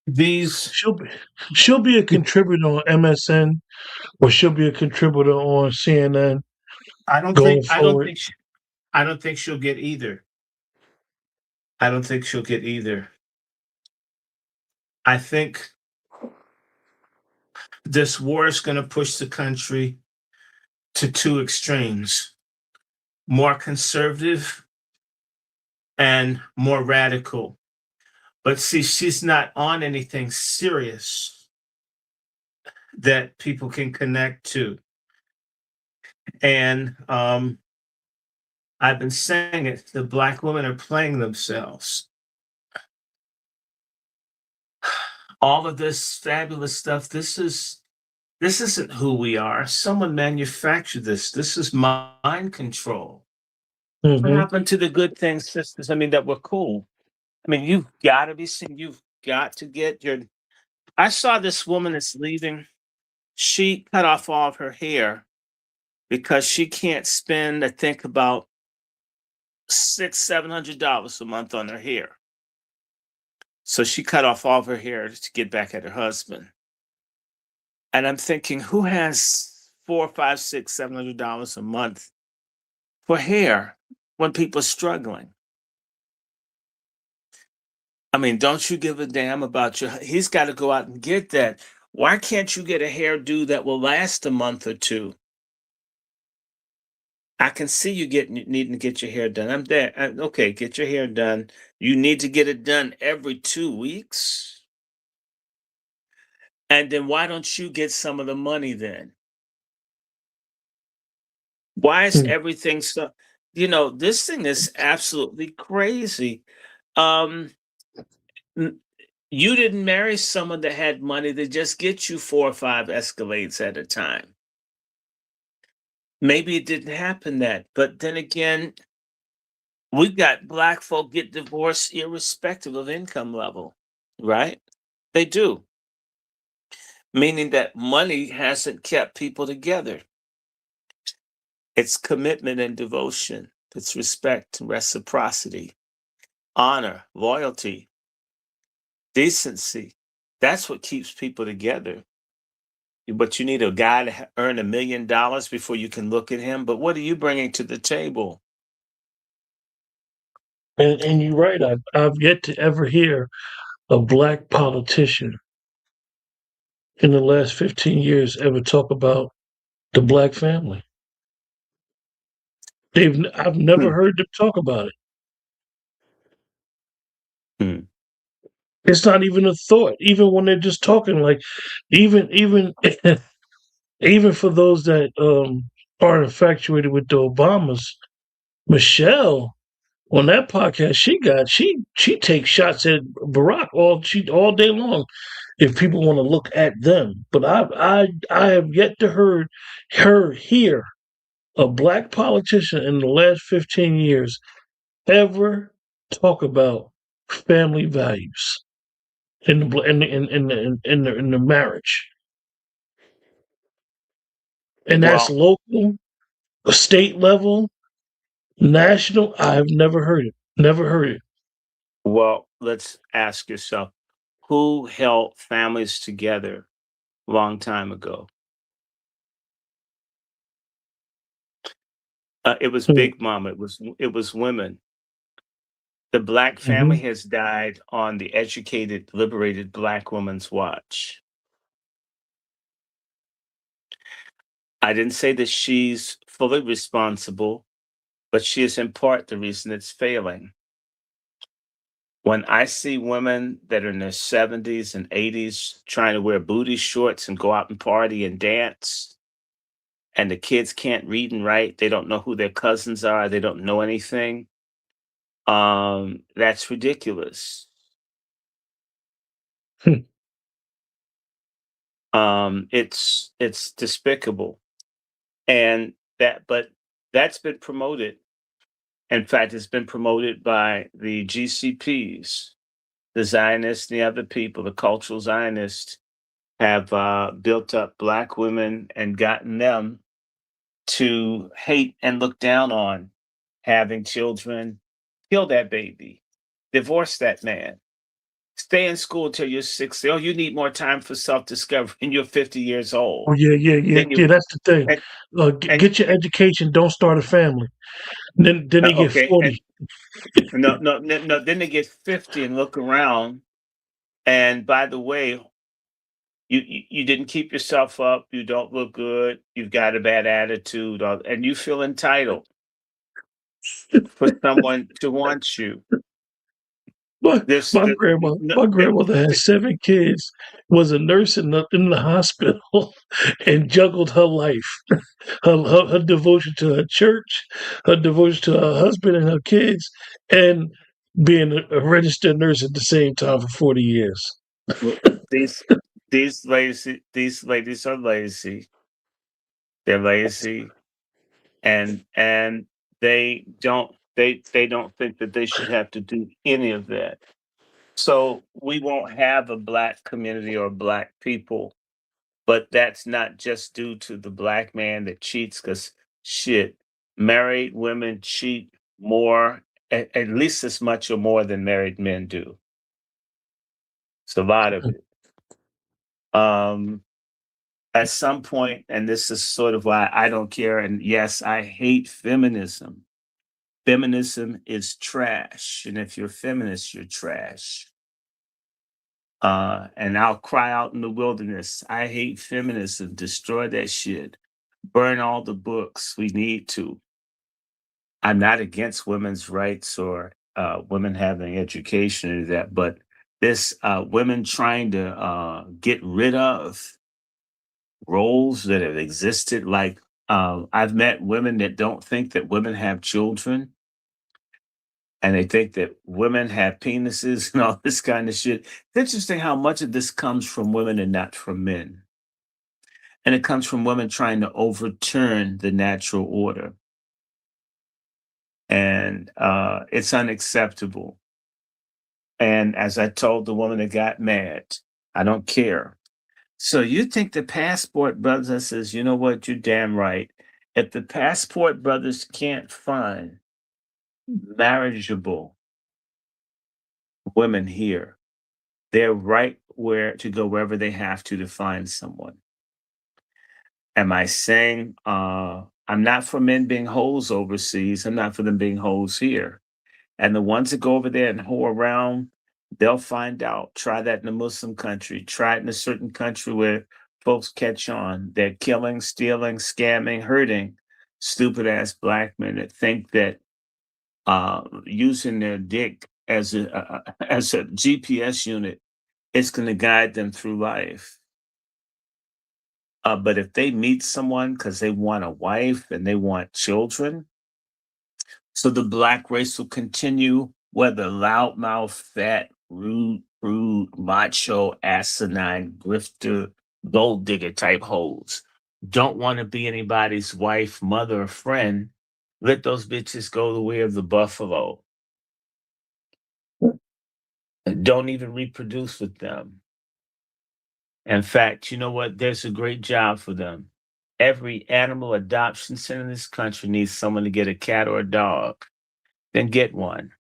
These she'll be she'll be a contributor on MSN or she'll be a contributor on CNN going forward. I don't think she'll get either. I don't think she'll get either. I think this war is going to push the country to two extremes: more conservative and more radical. But see, she's not on anything serious that people can connect to. And I've been saying it, the Black women are playing themselves. All of this fabulous stuff, this isn't who we are. Someone manufactured this. This is mind control. What Hmm. happened to the good things, sisters? I mean, that were cool. I mean, you've got to be seen. You've got to get your. I saw this woman that's leaving. She cut off all of her hair because she can't spend, I think, about $700 a month on her hair. So she cut off all of her hair to get back at her husband. And I'm thinking, who has $4, $5, $6, $700 a month for hair when people are struggling? I mean, don't you give a damn about your? He's got to go out and get that. Why can't you get a hairdo that will last a month or two? I can see you needing to get your hair done. I'm there. Okay, get your hair done. You need to get it done every 2 weeks. And then why don't you get some of the money then? Why is Hmm. everything so? This thing is absolutely crazy. Um, n- you didn't marry someone that had money to just get you 4 or 5 Escalades at a time. Maybe it didn't happen that, but then again, we got black folk get divorced irrespective of income level, right? They do, meaning that money hasn't kept people together. It's commitment and devotion. It's respect, reciprocity, honor, loyalty, decency. That's what keeps people together. But you need a guy to earn $1 million before you can look at him. But what are you bringing to the table? And you're right. I've yet to ever hear a black politician in the last 15 years ever talk about the black family. I've never Hmm, heard them talk about it. hmm. It's not even a thought, even when they're just talking. Like, even even for those that are infatuated with the Obamas, Michelle on that podcast, she takes shots at Barack all day long. If people want to look at them, but I have yet to hear a black politician in the last 15 years ever talk about family values in the marriage, and that's Well, local, state level, national. I've never heard it. Never heard it. let's ask yourself, who held families together a long time ago? It was Hmm. Big Mama. It was women. The black family Hmm. has died on the educated, liberated black woman's watch. I didn't say that she's fully responsible, but she is in part the reason it's failing. When I see women that are in their 70s and 80s trying to wear booty shorts and go out and party and dance, and the kids can't read and write, they don't know who their cousins are, they don't know anything, that's ridiculous. It's despicable. And but that's been promoted. In fact, it's been promoted by the GCPs, the Zionists, and the other people, the cultural Zionists have built up black women and gotten them to hate and look down on having children, kill that baby, divorce that man, stay in school till you're 60. Oh, you need more time for self-discovery and you're 50 years Oh old. yeah, yeah, yeah, Then you yeah. That's the thing. and, and Get your education. Don't start a family. Then they get okay, and 40. no, no, no, no, then they get 50 and look around. And by the way, you didn't keep yourself up. You don't look good. You've got a bad attitude, and you feel entitled for someone to want you. My This, my the, grandma no, my grandmother had 7 kids, was a nurse in the hospital, and juggled her life, her devotion to her church, her devotion to her husband and her kids, and being a registered nurse at the same time for 40 years. well, these these ladies are lazy. They're lazy, and they don't think that they should have to do any of that. So we won't have a black community or black people. But that's not just due to the black man that cheats, because shit, married women cheat more, at least as much or more than married men do. It's a lot of it. Um, at some point, and this is sort of why I don't care, and yes, I hate feminism. Feminism is trash. And if you're a feminist, you're trash. And I'll cry out in the wilderness. I hate feminism. Destroy that shit. Burn all the books. We need to. I'm not against women's rights or women having education or that, but this women trying to get rid of roles that have existed. Like I've met women that don't think that women have children, and they think that women have penises and all this kind of shit. It's interesting how much of this comes from women and not from men. And it comes from women trying to overturn the natural order. And it's unacceptable. And as I told the woman that got mad, I don't care. So you think the passport brother says, you know what, you're damn right. If the passport brothers can't find marriageable women here, they're right where to go wherever they have to find someone. Am I saying I'm not for men being hoes overseas? I'm not for them being hoes here. And the ones that go over there and hoe around, they'll find out. Try that in a Muslim country. Try it in a certain country where folks catch on. They're killing, stealing, scamming, hurting stupid ass black men that think that using their dick as as a GPS unit is going to guide them through life. But if they meet someone because they want a wife and they want children, so the black race will continue, whether loudmouth, fat, rude, rude, macho, asinine, grifter, gold digger type hoes. Don't want to be anybody's wife, mother, or friend. Let those bitches go the way of the buffalo. Don't even reproduce with them. In fact, you know what? There's a great job for them. Every animal adoption center in this country needs someone to get a cat or a dog. Then get one.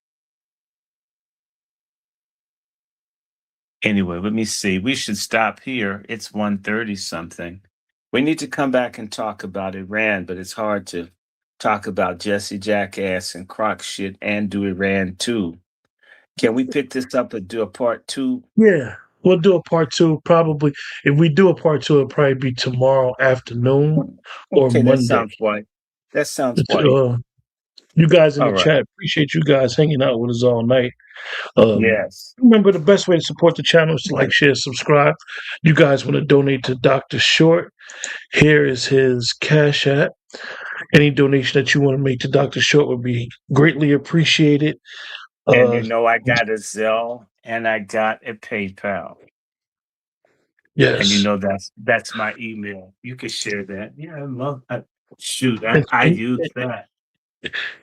Anyway, let me see. We should stop here. It's 1:30 something. We need to come back and talk about Iran, but it's hard to talk about Jesse Jackass and Croc shit and do Iran too. Can we pick this up and do a part two? Yeah, we'll do a part two. Probably, if we do a part two, it'll probably be tomorrow afternoon or Okay, that Monday. sounds white. That sounds It's, white. you guys in All the right. chat, appreciate you guys hanging out with us all night. Yes. Remember, the best way to support the channel is to like, share, subscribe. You guys want to donate to Dr. Short? Here is his Cash App. Any donation that you want to make to Dr. Short would be greatly appreciated. And you know I got a Zelle and I got a PayPal. And you Yes. know that's my email. You can share that. Yeah, I love shoot, And, I and, use that.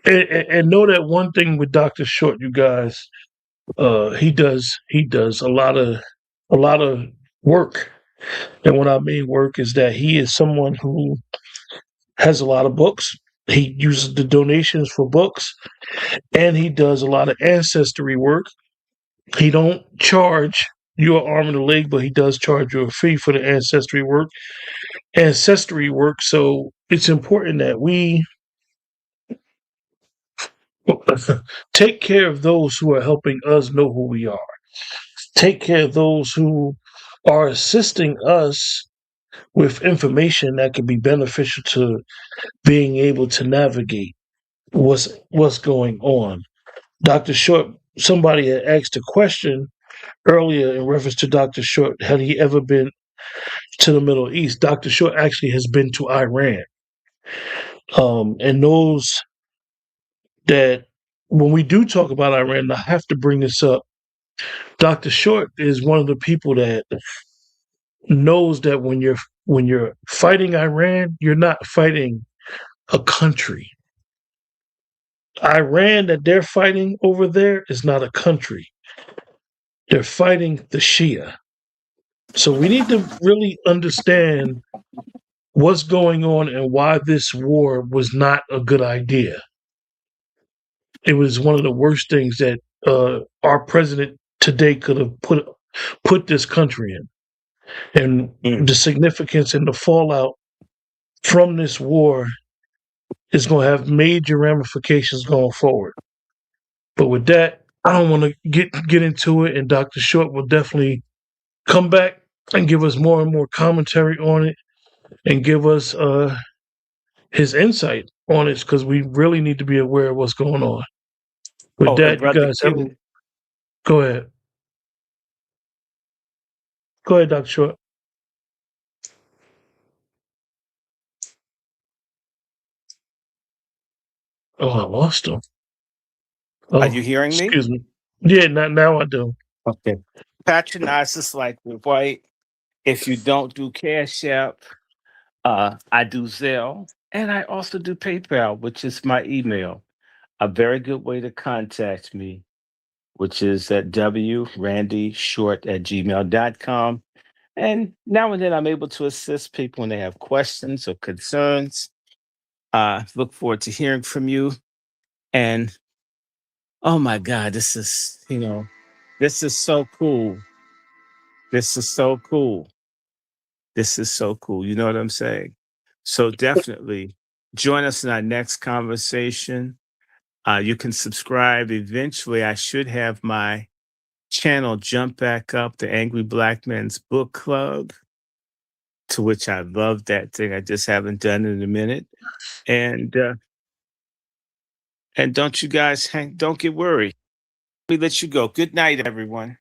and know that one thing with Dr. Short, you guys, he does a lot of work. And what I mean work is that he is someone who has a lot of books. He uses the donations for books, and he does a lot of ancestry work. He don't charge you an arm and a leg, but he does charge you a fee for the ancestry work. Ancestry work. So it's important that we take care of those who are helping us know who we are. Take care of those who are assisting us with information that can be beneficial to being able to navigate what's going on. Dr. Short, somebody had asked a question earlier in reference to Dr. Short. Had he ever been to the Middle East? Dr. Short actually has been to Iran, and knows that when we do talk about Iran, I have to bring this up. Dr. Short is one of the people that knows that when you're fighting Iran, you're not fighting a country. Iran that they're fighting over there is not a country. They're fighting the Shia. So we need to really understand what's going on and why this war was not a good idea. It was one of the worst things that our president today could have put this country in. And Mm. the significance and the fallout from this war is going to have major ramifications going forward. But with that, I don't want to get into it, and Dr. Short will definitely come back and give us more and more commentary on it and give us his insight on it because we really need to be aware of what's going on. With Oh, and that, you brother guys have Q, go ahead. Go ahead, Dr. Short. Oh, I lost him. are you Oh, hearing me? excuse me. Yeah, now I do. Okay. Patronize us like we're white. If you don't do Cash App, I do Zelle, and I also do PayPal, which is my email. A very good way to contact me, which is at wrandyshort@gmail.com. And now and then I'm able to assist people when they have questions or concerns. Look forward to hearing from you. And oh my God, this is so cool. This is so cool. This is so cool. You know what I'm saying? So definitely join us in our next conversation. You can subscribe. Eventually, I should have my channel jump back up, the Angry Black Man's Book Club, to which I love that thing. I just haven't done it in a minute. And don't you guys don't get worried. Let me let you go. Good night, everyone.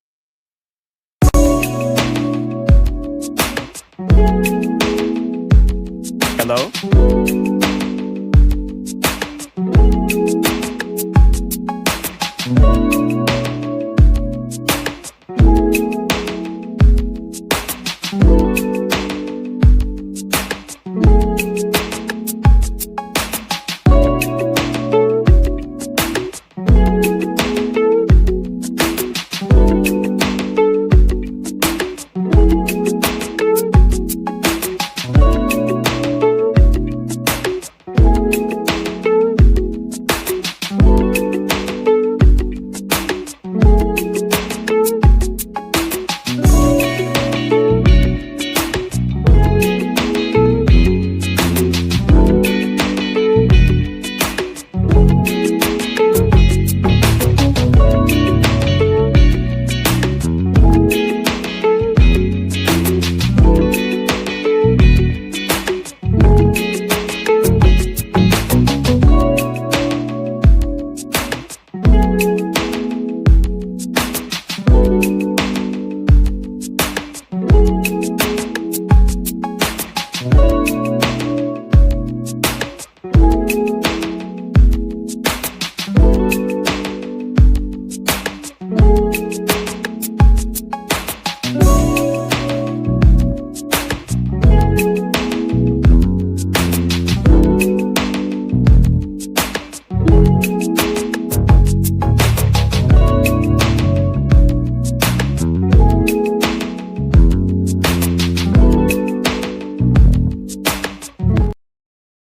Hello?